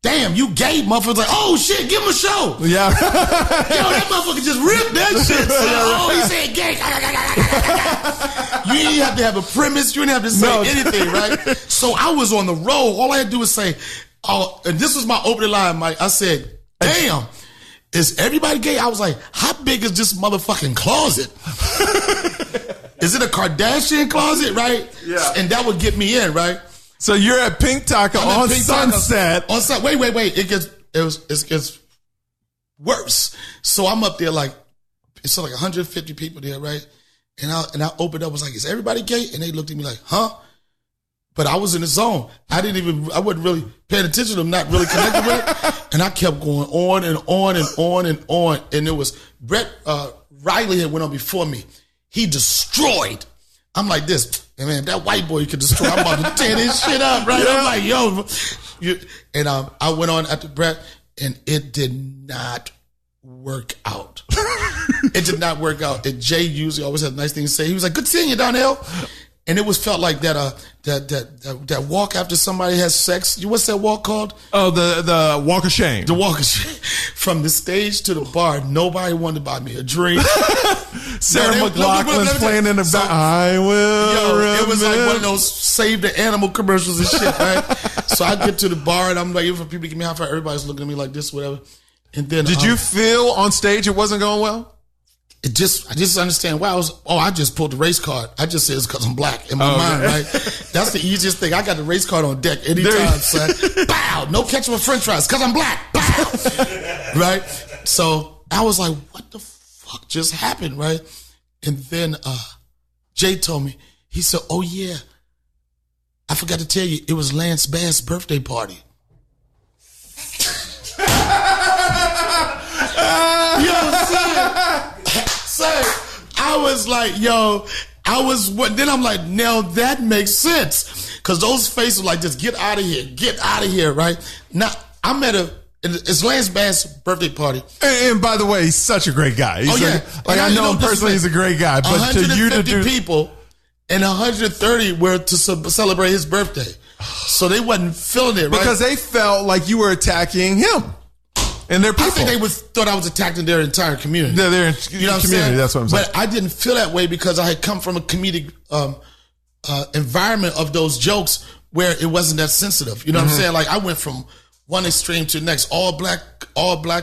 S6: damn, you gay, motherfuckers. Like, oh shit, give him a show.
S1: Yeah.
S6: Yo, that motherfucker just ripped that shit. So, oh, he said gay. You didn't have to have a premise. You didn't have to say anything, right? So I was on the road. All I had to do was say, oh, and this was my opening line, Mike. I said, damn, is everybody gay? I was like, how big is this motherfucking closet? Is it a Kardashian closet, right?
S1: Yeah.
S6: And that would get me in, right?
S1: So you're at Pink Taco on Sunset.
S6: Wait. It gets worse. So I'm up there like, it's like 150 people there, right? And I opened up, was like, is everybody gay? And they looked at me like, huh? But I was in the zone. I wasn't really paying attention to them, not really connected with it. And I kept going on and on and on and on. And it was Brett Riley had went on before me. He destroyed. I'm like this, and man, that white boy you could destroy. I'm about to tear this shit up, right? Yeah. I'm like, yo. And I went on after Brett, and it did not work out. It did not work out. And Jay usually always has nice things to say. He was like, good seeing you, Donnell. And it was felt like that walk after somebody has sex. What's that walk called?
S1: Oh, the walk of shame.
S6: The walk of shame. From the stage to the bar, nobody wanted to buy me a drink.
S1: Sarah McLachlan's playing in the back. I will. Yo,
S6: it was like one of those Save the Animal commercials and shit, right? So I get to the bar and I'm like, even for people to give me a high five, everybody's looking at me like this, whatever. And then
S1: did you feel on stage it wasn't going well?
S6: I just understand why I just pulled the race card. I just said it's because I'm black in my mind, right? That's the easiest thing. I got the race card on deck anytime, son. Bow! No catching with french fries because I'm black. Bow! Right? So I was like, what the fuck just happened, right? And then Jay told me, he said, oh yeah, I forgot to tell you, it was Lance Bass' birthday party. So I was like, then I'm like, now that makes sense. Cause those faces were like, just get out of here, right? Now I'm at it's Lance Bass' birthday party.
S1: And by the way, he's such a great guy. He's I know him personally, he's a great guy. But
S6: 150 people and 130 were to celebrate his birthday. So they wasn't feeling it, right?
S1: Because they felt like you were attacking him. And their people.
S6: I think they thought I was attacking their entire community.
S1: Yeah, their
S6: community.
S1: That's what I'm saying.
S6: But I didn't feel that way because I had come from a comedic environment of those jokes where it wasn't that sensitive. You know what I'm saying? Like I went from one extreme to the next, all black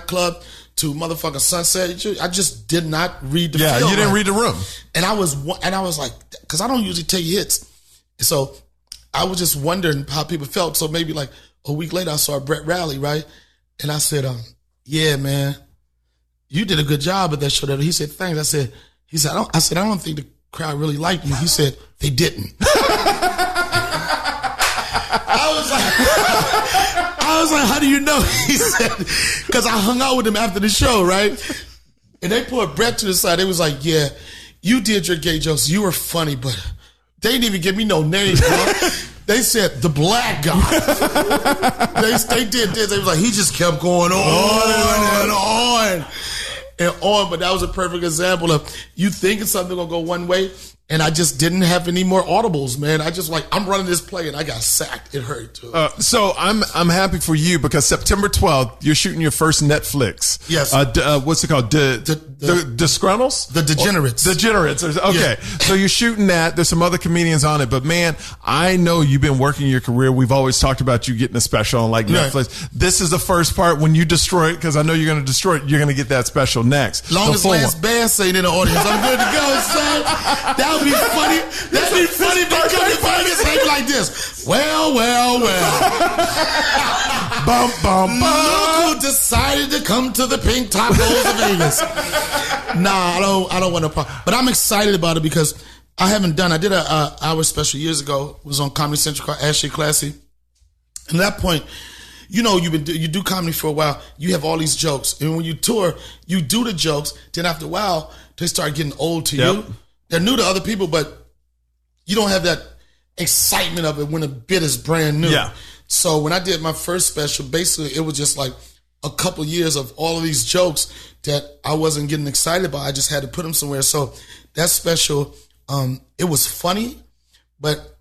S6: club to motherfucking Sunset. I just did not read the film.
S1: Yeah, you didn't read the room.
S6: And I was like, because I don't usually take hits, so I was just wondering how people felt. So maybe like a week later, I saw Brett Riley, right? And I said, yeah, man, you did a good job at that show. He said, thanks. I said, I don't think the crowd really liked me. He said, they didn't. I was like, how do you know? He said, because I hung out with him after the show, right? And they put Brett to the side. They was like, yeah, you did your gay jokes. You were funny, but they didn't even give me no name, bro. They said the black guy. they did this. They was like, he just kept going on and on. But that was a perfect example of you thinking something gonna go one way, and I just didn't have any more audibles, man. I just I'm running this play and I got sacked. It hurt too.
S1: So I'm happy for you because September 12th you're shooting your first Netflix.
S6: Yes.
S1: What's it called? The Disgruntles?
S6: The Degenerates.
S1: Degenerates. Okay. Yeah. So you're shooting that. There's some other comedians on it, but man, I know you've been working your career. We've always talked about you getting a special on like Netflix. Right. This is the first part when you destroy it because I know you're going to destroy it. You're going to get that special next.
S6: Long as Lance Bass ain't in the audience, I'm good to go, son. That would be funny. That'd be funny if they come to Vegas and like this. Well.
S1: Bum, bum, bum.
S6: Look who decided to come to the Pink Tacos of Vegas. Nah, I don't want to problem. But I'm excited about it because I did an hour special years ago. It was on Comedy Central called Ashley Classy. And at that point, you do comedy for a while. You have all these jokes. And when you tour, you do the jokes. Then after a while, they start getting old to you. They're new to other people, but you don't have that excitement of it when a bit is brand new.
S1: Yeah.
S6: So when I did my first special, basically it was just like a couple years of all of these jokes that I wasn't getting excited about. I just had to put them somewhere. So that special, it was funny, but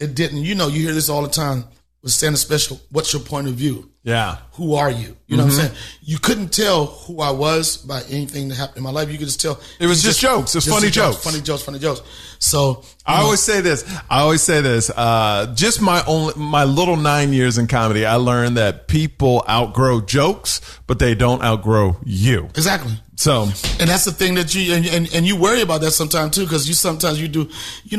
S6: it didn't. You know, you hear this all the time with stand-up special. What's your point of view?
S1: Yeah.
S6: Who are you? You know what I'm saying? You couldn't tell who I was by anything that happened in my life. You could just tell.
S1: It was just jokes. It's funny jokes.
S6: Funny jokes. So
S1: I always say this. Just my little 9 years in comedy, I learned that people outgrow jokes, but they don't outgrow you.
S6: Exactly.
S1: So,
S6: and that's the thing that you and you worry about that sometimes too, because sometimes you do,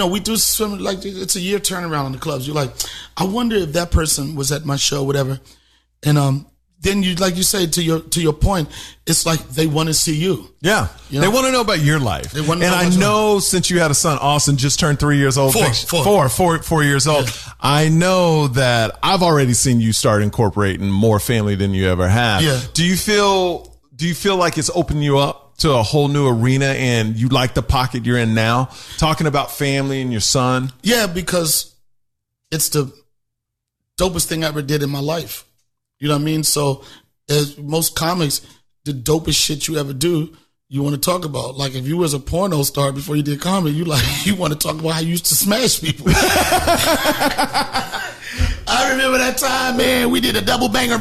S6: we do swim like it's a year turnaround in the clubs. You're like, I wonder if that person was at my show, whatever, and then you, like you say, to your point, it's like they want to see you.
S1: Yeah, they want to know about your life. And I know since you had a son, Austin just turned 3 years old. 4 years old. Yeah. I know that I've already seen you start incorporating more family than you ever have.
S6: Yeah.
S1: Do you feel like it's opened you up to a whole new arena and you like the pocket you're in now, talking about family and your son?
S6: Yeah, because it's the dopest thing I ever did in my life. You know what I mean? So as most comics, the dopest shit you ever do, you want to talk about. Like if you was a porno star before you did comedy, you want to talk about how you used to smash people. I remember that time, man, we did a double banger.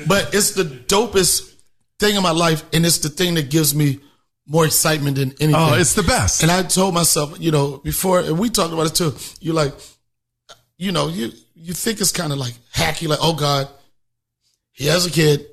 S6: But it's the dopest thing in my life, and it's the thing that gives me more excitement than anything.
S1: Oh, it's the best.
S6: And I told myself, before, and we talked about it too, you're like, you think it's kind of like hacky, like, oh God, he has a kid.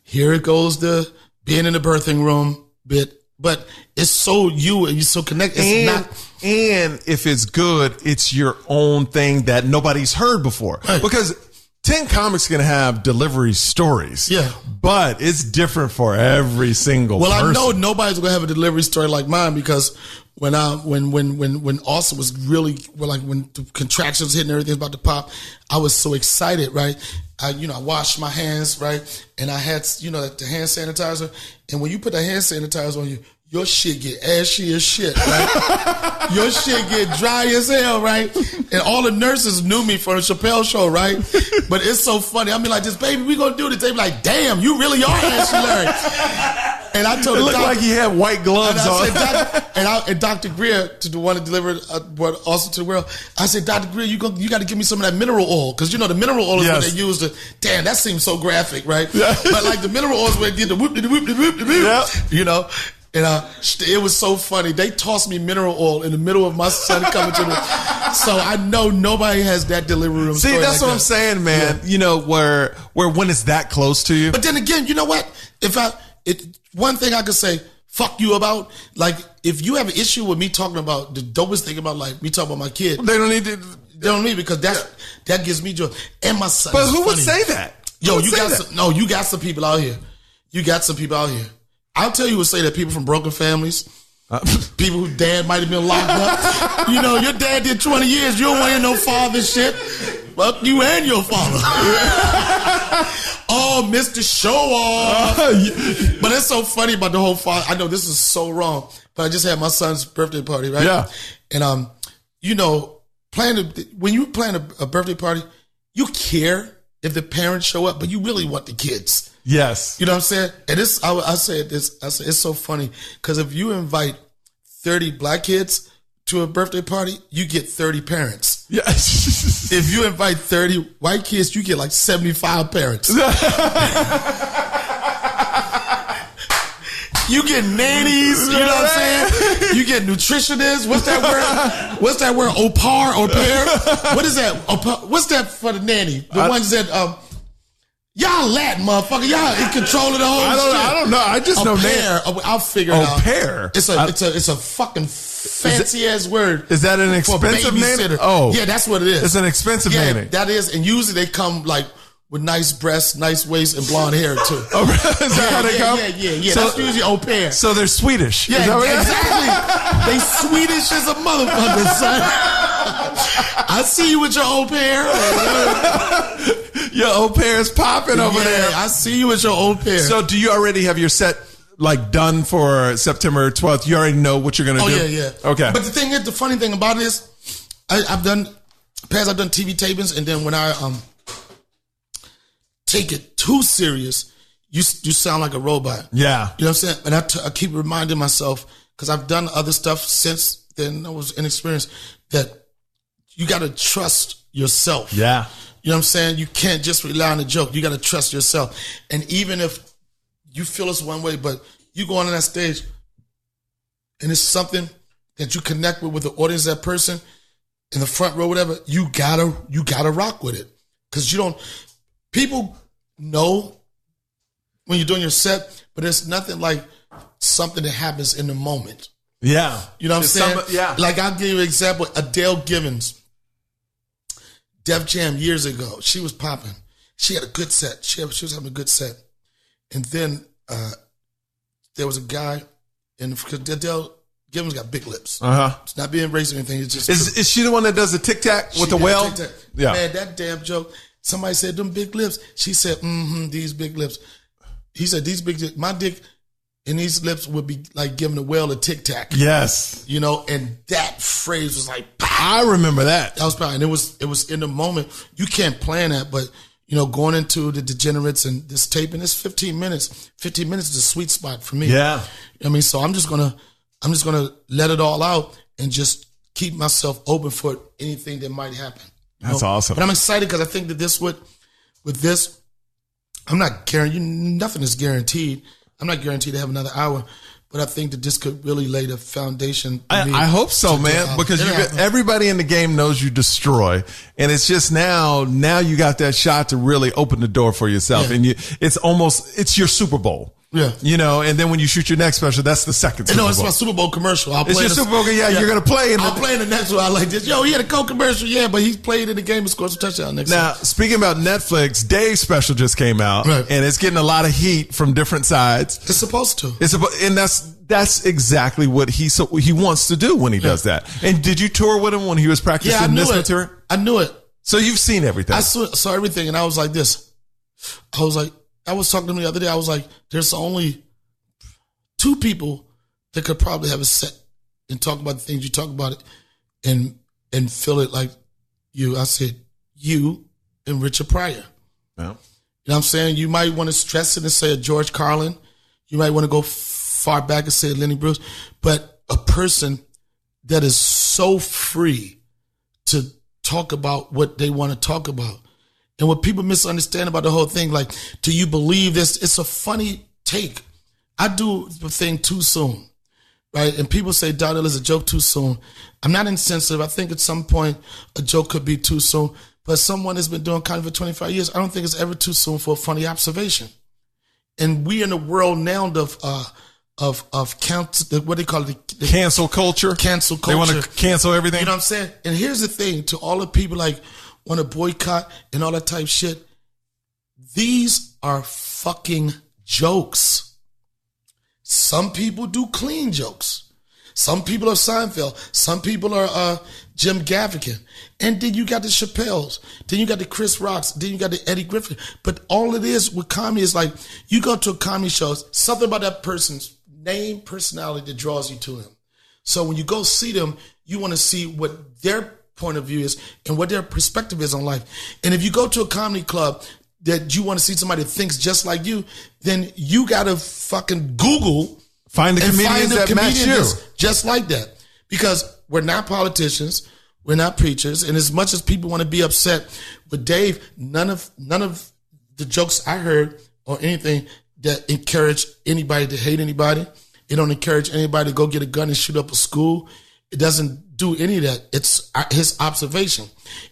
S6: Here it goes the being in the birthing room bit. But it's so you and you're so connected.
S1: And if it's good, it's your own thing that nobody's heard before.
S6: Right.
S1: Because 10 comics can have delivery stories.
S6: Yeah.
S1: But it's different for every single person.
S6: I know nobody's gonna have a delivery story like mine, because when Austin was really, when the contractions hit and everything's about to pop, I was so excited, right? I washed my hands, right? And I had, the hand sanitizer. And when you put that hand sanitizer on you, your shit get ashy as shit, right? Your shit get dry as hell, right? And all the nurses knew me from the Chappelle show, right? But it's so funny. I mean, like, this, baby, we gonna do this. They be like, damn, you really are ashy, Larry. And I told
S1: it
S6: the
S1: looked
S6: doctor,
S1: like he had white gloves on.
S6: And Dr. Greer, the one that delivered Austin to the world, I said, Dr. Greer, you got to give me some of that mineral oil, because the mineral oil is what they use to. Damn, that seems so graphic, right? Yeah. But like the mineral oil is where they did the whoop,
S1: yeah.
S6: And it was so funny. They tossed me mineral oil in the middle of my son coming to me. So I know nobody has that delivery room.
S1: See, that's like what I'm saying, man. Yeah. Where when it's that close to you.
S6: But then again, you know what? One thing I could say, fuck you about, like, if you have an issue with me talking about the dopest thing about life, me talking about my kid.
S1: They don't need to.
S6: They don't need, because that gives me joy. And my son.
S1: But who would say that?
S6: Yo, you got some people out here. I'll tell you who would say that. People from broken families. People whose dad might have been locked up. Your dad did 20 years. You don't want to hear no father shit. Fuck you and your father. Oh, Mr. Show Off. But it's so funny about the whole father. I know this is so wrong, but I just had my son's birthday party, right?
S1: Yeah.
S6: And, when you plan a birthday party, you care if the parents show up, but you really want the kids.
S1: Yes.
S6: You know what I'm saying? And I say it's so funny, because if you invite 30 black kids to a birthday party, you get 30 parents.
S1: Yes.
S6: If you invite 30 white kids, you get like 75 parents. You get nannies, you know what I'm saying? You get nutritionists. What's that word? Au pair? What is that? What's that for the nanny? The ones that, y'all Latin, motherfucker. Y'all in control of the whole shit.
S1: I don't know. I just know
S6: pair. I'll figure it out.
S1: Au pair?
S6: It's a fucking fancy ass word.
S1: Is that an expensive nanny? Oh.
S6: Yeah, that's what it is.
S1: It's an expensive nanny.
S6: That is. And usually they come like with nice breasts, nice waist, and blonde hair too.
S1: Oh, is that how they come?
S6: Yeah. So, that's usually au pair.
S1: So they're Swedish.
S6: Yeah, exactly. They Swedish as a motherfucker, son. I see you with your au pair.
S1: Your au pair is popping over there.
S6: I see you with your au pair.
S1: So do you already have your set done for September 12th? You already know what you're going to do?
S6: Oh, yeah.
S1: Okay.
S6: But the thing is, the funny thing about it is, I've done TV tapings, and then when I take it too serious, you sound like a robot.
S1: Yeah.
S6: You know what I'm saying? And I keep reminding myself, because I've done other stuff since then, I was inexperienced, that you got to trust yourself.
S1: Yeah.
S6: You know what I'm saying? You can't just rely on the joke. You got to trust yourself. And even if you feel it's one way, but you go on that stage and it's something that you connect with the audience, that person in the front row, whatever, you gotta rock with it. Cause people know when you're doing your set, but it's nothing like something that happens in the moment.
S1: Yeah.
S6: You know what I'm saying?
S1: Yeah.
S6: Like, I'll give you an example. Adele Givens, Def Jam years ago, she was popping. She had a good set. She was having a good set. And then there was a guy, and because Adele Givens got big lips. It's not being racist or anything. It's just
S1: is she the one that does the tic tac with the whale?
S6: Yeah. Man, that damn joke. Somebody said them big lips. She said, these big lips. He said, these big lips. My dick and these lips would be like giving the whale a tic tac.
S1: Yes.
S6: You know, and that phrase was like, pow.
S1: I remember that.
S6: That was powerful. And it was in the moment. You can't plan that, but you know, going into the Degenerates and this tape, and it's 15 minutes. 15 minutes is a sweet spot for me.
S1: Yeah.
S6: I mean, so I'm just gonna let it all out and just keep myself open for anything that might happen.
S1: That's awesome.
S6: But I'm excited because I think that with this, I'm not guaranteed. Nothing is guaranteed. I'm not guaranteed to have another hour, but I think that this could really lay the foundation.
S1: I hope so, man, because everybody in the game knows you destroy, and it's just now you got that shot to really open the door for yourself, and it's your Super Bowl.
S6: Yeah.
S1: You know, and then when you shoot your next special, that's the second Super Bowl.
S6: No, it's my Super Bowl commercial.
S1: It's your Super Bowl. Yeah, you're going to play.
S6: I'll play in the next one. I like this. Yo, he had a Coke commercial. Yeah, but he played in the game and scored some touchdown next
S1: Now, speaking about Netflix, Dave's special just came out, and it's getting a lot of heat from different sides.
S6: It's supposed to.
S1: And that's exactly what he wants to do when he does that. And did you tour with him when he was practicing this material?
S6: I knew it.
S1: So you've seen everything.
S6: I saw everything, and I was like this. I was talking to him the other day. I was like, there's only 2 people that could probably have a set and talk about the things you talk about it and feel it like you. I said, you and Richard Pryor.
S1: Yeah.
S6: You know what I'm saying? You might want to stress it and say a George Carlin. You might want to go far back and say a Lenny Bruce. But a person that is so free to talk about what they want to talk about. And what people misunderstand about the whole thing, like, do you believe this? It's a funny take. I do the thing too soon, right? And people say Donnell is a joke too soon. I'm not insensitive. I think at some point a joke could be too soon. But someone has been doing comedy for 25 years, I don't think it's ever too soon for a funny observation. And we in the world now of cancel, what they call it? The
S1: cancel culture.
S6: Cancel culture.
S1: They want to cancel everything.
S6: You know what I'm saying? And here's the thing, to all the people like want to boycott and all that type shit, these are fucking jokes. Some people do clean jokes. Some people are Seinfeld. Some people are Jim Gaffigan. And then you got the Chappelles. Then you got the Chris Rocks. Then you got the Eddie Griffin. But all it is with comedy is like, you go to a comedy show, something about that person's name, personality that draws you to them. So when you go see them, you want to see what their point of view is and what their perspective is on life. And if you go to a comedy club that you want to see somebody that thinks just like you, then you got to fucking Google
S1: find the comedians that match you.
S6: Just like that. Because we're not politicians, we're not preachers, and as much as people want to be upset with Dave, none of the jokes I heard or anything that encourage anybody to hate anybody. It don't encourage anybody to go get a gun and shoot up a school. It doesn't do any of that. It's his observation.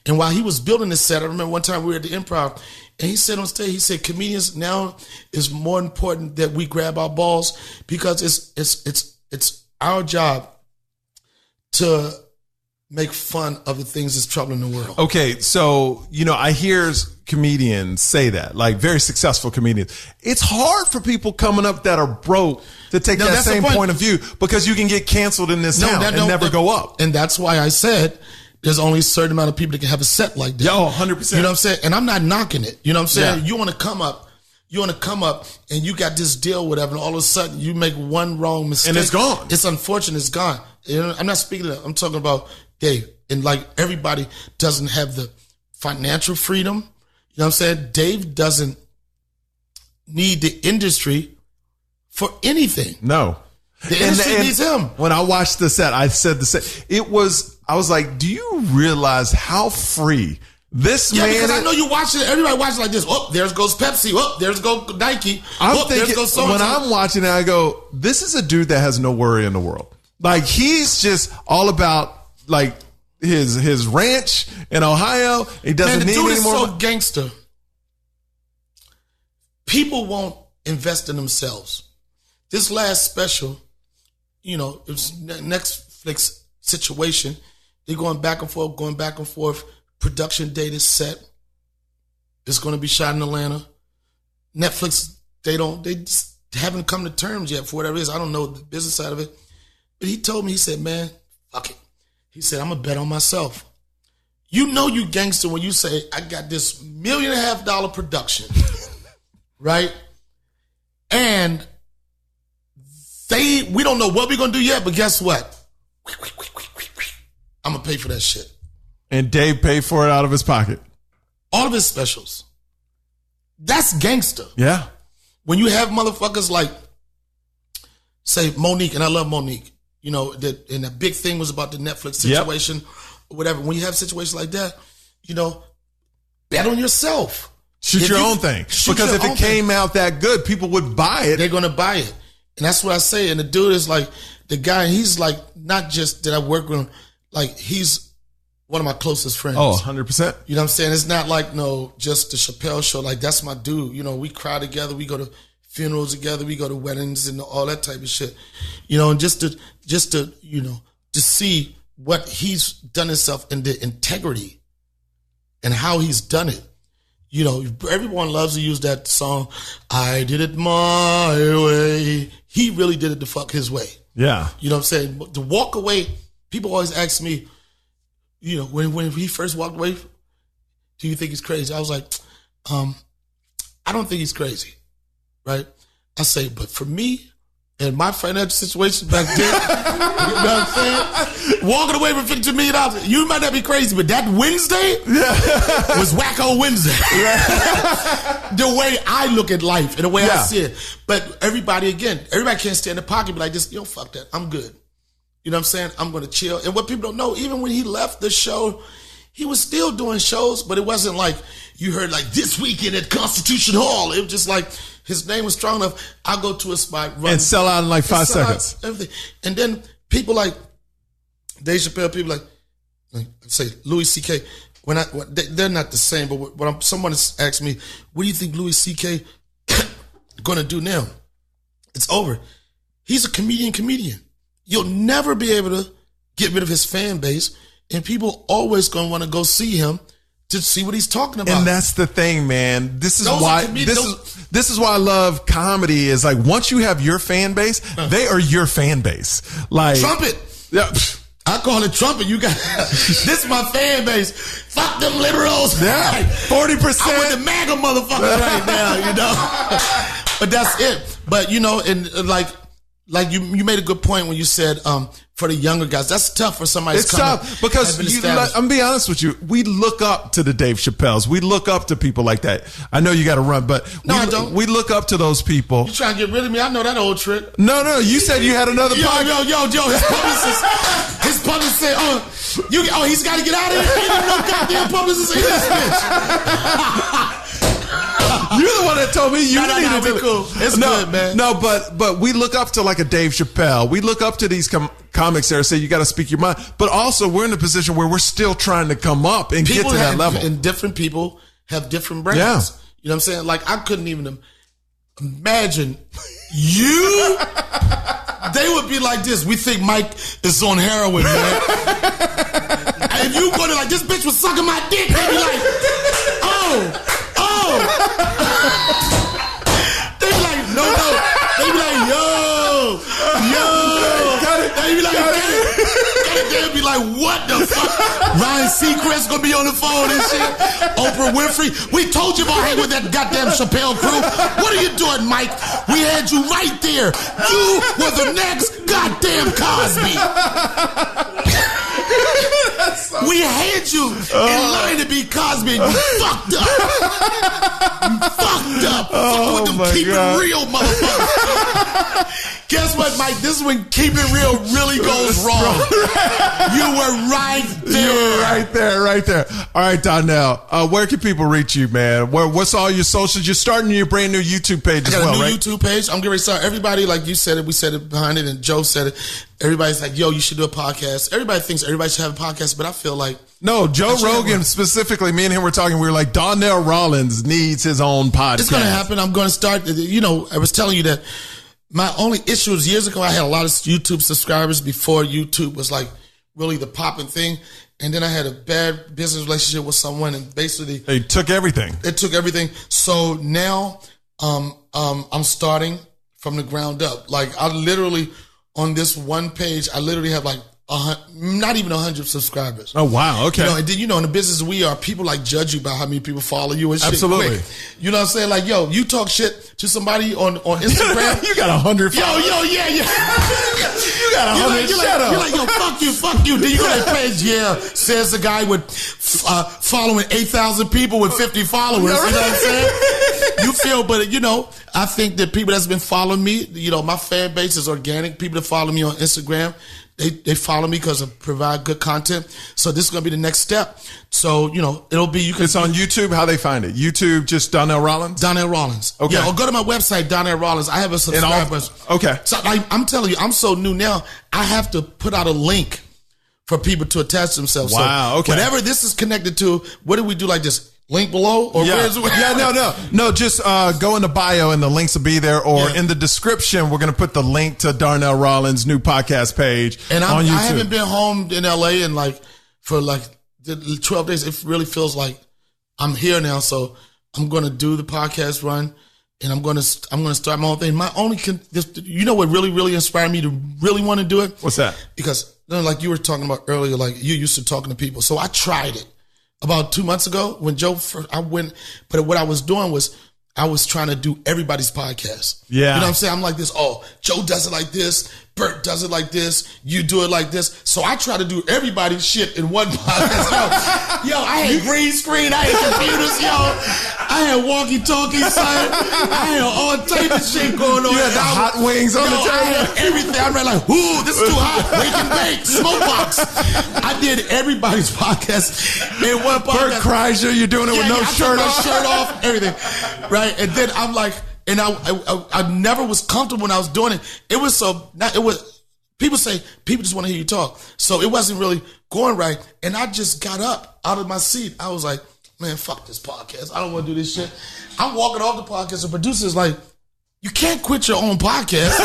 S6: And while he was building this set, I remember one time we were at the Improv, and he said on stage, he said, comedians, now is more important that we grab our balls because it's our job to make fun of the things that's troubling the world.
S1: Okay, so, I hear comedians say that, like very successful comedians. It's hard for people coming up that are broke to take that same point of view because you can get canceled in this town and never go up.
S6: And that's why I said there's only a certain amount of people that can have a set like that.
S1: 100%.
S6: You know what I'm saying? And I'm not knocking it. You know what I'm saying? Yeah. You want to come up and you got this deal, whatever, and all of a sudden you make one wrong mistake.
S1: And it's gone.
S6: It's unfortunate, it's gone. I'm not speaking of that. I'm talking about Dave. And like everybody doesn't have the financial freedom. You know what I'm saying? Dave doesn't need the industry for anything.
S1: No.
S6: The industry needs him.
S1: When I watched the set, I said the set. It was I was like, do you realize how free this man
S6: because
S1: is?
S6: I know you watch it. Everybody watches like this. Oh, there goes Pepsi. Oh, there goes Nike.
S1: I'm thinking, when I'm watching it, I go, this is a dude that has no worry in the world. Like, he's just all about, like, his ranch in Ohio. He doesn't need any more.
S6: So gangster. People won't invest in themselves. This last special, it was Netflix situation. They're going back and forth. Production date is set. It's going to be shot in Atlanta. Netflix, they just haven't come to terms yet for whatever it is. I don't know the business side of it. But he told me, he said, man, fuck it. He said, I'm going to bet on myself. You know you gangster when you say, I got this $1.5 million production, right? And we don't know what we're going to do yet, but guess what? I'm going to pay for that shit.
S1: And Dave paid for it out of his pocket.
S6: All of his specials. That's gangster.
S1: Yeah.
S6: When you have motherfuckers like, say, Monique, and I love Monique, and the big thing was about the Netflix situation or whatever. When you have situations like that, bet on yourself.
S1: Shoot your own thing. Because if it came out that good, people would buy it.
S6: They're going to buy it. And that's what I say. And the dude is like, the guy, he's like, not just that I work with him, like, he's one of my closest friends.
S1: Oh, 100%.
S6: You know what I'm saying? It's not like, just the Chappelle show. Like, that's my dude. We cry together. We go to funerals together. We go to weddings and all that type of shit. And just to see what he's done himself and the integrity and how he's done it. Everyone loves to use that song, I did it my way. He really did it the fuck his way.
S1: Yeah.
S6: You know what I'm saying? To walk away, people always ask me, when he first walked away, do you think he's crazy? I was like, I don't think he's crazy, right? I say, but for me and my financial situation back then, you know what I'm saying? Walking away from $52 million, you might not be crazy, but that Wednesday was Wacko Wednesday. The way I look at life and the way I see it. But everybody can't stay in the pocket and be like this, fuck that, I'm good. You know what I'm saying? I'm going to chill. And what people don't know, even when he left the show, he was still doing shows, but it wasn't like you heard like this weekend at Constitution Hall. It was just like his name was strong enough. I'll go to a spot, run, and
S1: sell out in like 5 seconds.
S6: Everything. And then people like Dave Chappelle, people like say Louis C.K. They're not the same, but when someone has asked me, what do you think Louis C.K. going to do now? It's over. He's a comedian. You'll never be able to get rid of his fan base, and people always going to want to go see him to see what he's talking about.
S1: And that's the thing, man. This is why I love comedy. Is like, once you have your fan base, they are your fan base. Like
S6: Trumpet. Yeah. I call it trumpet. You got this is my fan base. Fuck them liberals.
S1: Yeah. 40%.
S6: I'm with the MAGA motherfuckers right now, But that's it. But and like you made a good point when you said for the younger guys, that's tough for somebody.
S1: It's tough because I'm gonna be honest with you. We look up to the Dave Chappelles. We look up to people like that. I know you got to run, but
S6: I don't.
S1: We look up to those people.
S6: You trying to get rid of me? I know that old trick.
S1: No. You said you had another podcast.
S6: Yo. His publicist said, he's got to get out of here. He didn't know goddamn publicist in this bitch.
S1: You're the one that told me you needed to.
S6: Cool. It's good, man.
S1: No, but we look up to like a Dave Chappelle. We look up to these comics that say you got to speak your mind. But also, we're in a position where we're still trying to come up and get to that level.
S6: And different people have different brains.
S1: Yeah.
S6: You know what I'm saying? Like, I couldn't even imagine you. They would be like this. We think Mike is on heroin, man. If you go to like, this bitch was sucking my dick, they'd be like, oh. They be like, no. They be like, yo. They be like, they'll be like, what the fuck? Ryan Seacrest gonna be on the phone and shit. Oprah Winfrey. We told you about hanging with that goddamn Chappelle crew. What are you doing, Mike? We had you right there. You were the next goddamn Cosby. We had you in line to be Cosby. You fucked up. You fucked up. Fucking with them keep it real, motherfuckers. Guess what, Mike? This is when keep it real really goes wrong. You were right there.
S1: You were right there. All right, Donnell, where can people reach you, man? What's all your socials? You're starting your brand new YouTube page as well, right?
S6: I got a new YouTube page. I'm getting ready to start. Everybody, like you said it, we said it behind it, and Joe said it. Everybody's like, yo, you should do a podcast. Everybody thinks everybody should have a podcast, but I feel like...
S1: No, Joe Rogan specifically, me and him were talking, we were like, Donnell Rawlings needs his own podcast.
S6: It's going to happen. I'm going to start, I was telling you that my only issue was years ago, I had a lot of YouTube subscribers before YouTube was like really the popping thing. And then I had a bad business relationship with someone, and basically...
S1: They took everything.
S6: It took everything. So now I'm starting from the ground up. Like I literally... On this one page, I literally have like not even 100 subscribers.
S1: Oh, wow. Okay.
S6: And then, in the business we are, people like judge you by how many people follow you and shit.
S1: Absolutely.
S6: Quick. You know what I'm saying? Like, yo, you talk shit to somebody on Instagram.
S1: You got 100 followers.
S6: Yeah.
S1: You got 100. Shut up.
S6: You're like, yo, fuck you. Then you go to that page, says the guy with following 8,000 people with 50 followers. You know what I'm saying? You feel, but I think that people that's been following me, my fan base is organic. People that follow me on Instagram, they follow me because I provide good content. So this is going to be the next step. So, it'll be,
S1: It's on YouTube. How they find it? YouTube, just Donnell Rawlings?
S6: Donnell Rawlings.
S1: Okay.
S6: Yeah, or go to my website, Donnell Rawlings. I have a subscriber.
S1: Okay.
S6: So I'm telling you, I'm so new now, I have to put out a link for people to attach themselves.
S1: Wow,
S6: so
S1: okay.
S6: Whatever this is connected to, what do we do like this? Link below? Or where's it?
S1: No, just go in the bio and the links will be there, or in the description, we're going to put the link to Donnell Rawlings' new podcast page
S6: and
S1: on YouTube.
S6: I haven't been home in LA for 12 days. It really feels like I'm here now. So I'm going to do the podcast run, and I'm going to start my own thing. My only, what really inspired me to really want to do it?
S1: What's that?
S6: Because like you were talking about earlier, like you used to talking to people. So I tried it. About 2 months ago, when Joe I went, but what I was doing was I was trying to do everybody's podcast.
S1: Yeah.
S6: You know what I'm saying? I'm like this, Joe does it like this, Bert does it like this, you do it like this. So I try to do everybody's shit in one podcast. Yo, I had green screen, I had computers, I had walkie-talkies, I had all type of shit going on.
S1: You had the hot wings on the table.
S6: I had everything. I ran like, ooh, this is too hot. Wake and bake, smoke box. I did everybody's podcast in one podcast.
S1: Bert Kreischer, you're doing it with no shirt
S6: my
S1: off.
S6: shirt off, everything. Right? And then I'm like, and I never was comfortable when I was doing it. People just want to hear you talk. So it wasn't really going right. And I just got up out of my seat. I was like, man, fuck this podcast. I don't want to do this shit. I'm walking off the podcast. The producer's like, you can't quit your own podcast.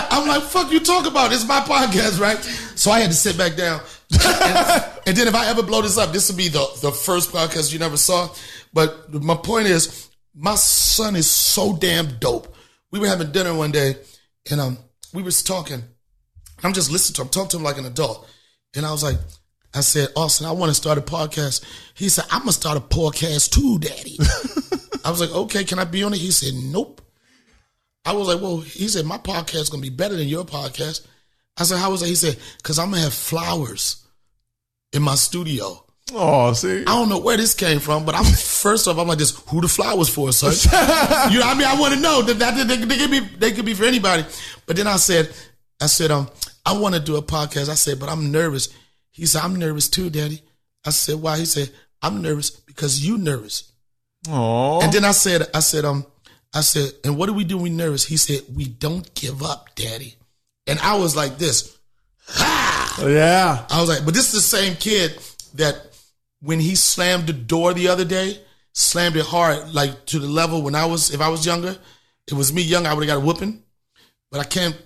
S6: I'm like, fuck you talk about? It's my podcast, right? So I had to sit back down. And then if I ever blow this up, this will be the first podcast you never saw. But my point is, my son is so damn dope. We were having dinner one day, and we was talking. I'm just listening to him, talking to him like an adult. And I said, Austin, I want to start a podcast. He said, I'm going to start a podcast too, Daddy. I was like, okay, can I be on it? He said, nope. I was like, well, he said, my podcast is going to be better than your podcast. I said, how was that? He said, because I'm going to have flowers in my studio.
S1: Oh, see?
S6: I don't know where this came from, but I'm like this, who the flowers for, son? You know what I mean? I want to know that they could be for anybody. But then I said, I want to do a podcast. I said, but I'm nervous. He said, I'm nervous too, Daddy. I said, why? He said, I'm nervous because you nervous.
S1: Oh.
S6: And then I said, and what do we do when we nervous? He said, we don't give up, Daddy. And I was like this. Ah!
S1: Yeah.
S6: I was like, but this is the same kid that when he slammed the door the other day, slammed it hard, like to the level if I was younger, it was me young, I would have got a whooping. But I can't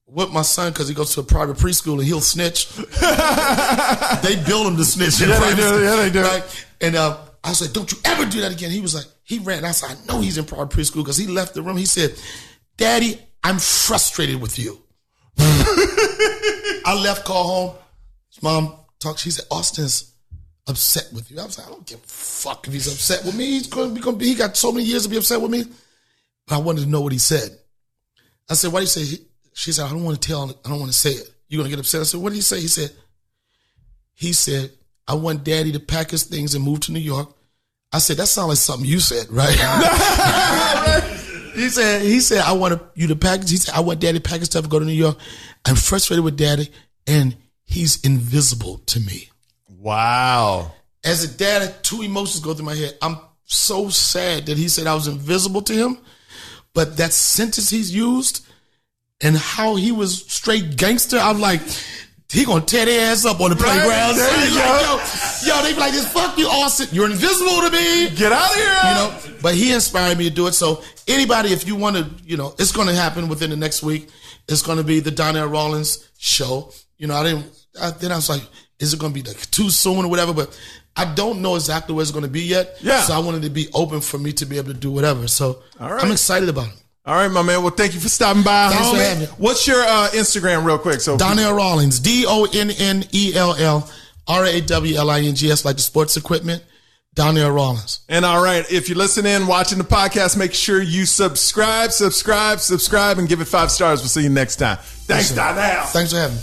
S6: whoop my son because he goes to a private preschool and he'll snitch. They build him to snitch.
S1: Yeah, they do.
S6: Right? And I was like, don't you ever do that again. He was like, he ran. I said, I know he's in private preschool because he left the room. He said, Daddy, I'm frustrated with you. I left, call home. His mom talked. She said, Austin's upset with you. I was like, I don't give a fuck if he's upset with me. He got so many years to be upset with me. But I wanted to know what he said. I said, why do you say? She said, I don't want to say it. You're going to get upset. I said, what did he say? He said, He said, I want Daddy to pack his things and move to New York. I said, that sounds like something you said, right? He said, I want you to pack. He said, I want Daddy to pack his stuff and go to New York. I'm frustrated with Daddy, and he's invisible to me.
S1: Wow.
S6: As a dad, two emotions go through my head. I'm so sad that he said I was invisible to him, but that sentence he's used and how he was straight gangster, I'm like, he gonna tear their ass up on the playground.
S1: There you go.
S6: Yo, they be like this, fuck you, Austin. You're invisible to me.
S1: Get out of here.
S6: You know, but he inspired me to do it. So anybody, if you want to, you know, it's going to happen within the next week. It's going to be the Donnell Rawlings show. You know, then I was like, is it going to be like too soon or whatever? But I don't know exactly where it's going to be yet.
S1: Yeah.
S6: So I wanted to be open for me to be able to do whatever. So
S1: all right.
S6: I'm excited about it.
S1: All right, my man. Well, thank you for stopping by.
S6: Thanks
S1: homie.
S6: for having me.
S1: What's your Instagram real quick? So
S6: Donnell Rawlings, DonnellRawlings, like the sports equipment, Donnell Rawlings.
S1: And all right, if you're listening, watching the podcast, make sure you subscribe, and give it 5 stars. We'll see you next time. Thanks, Donnell.
S6: Thanks for having me.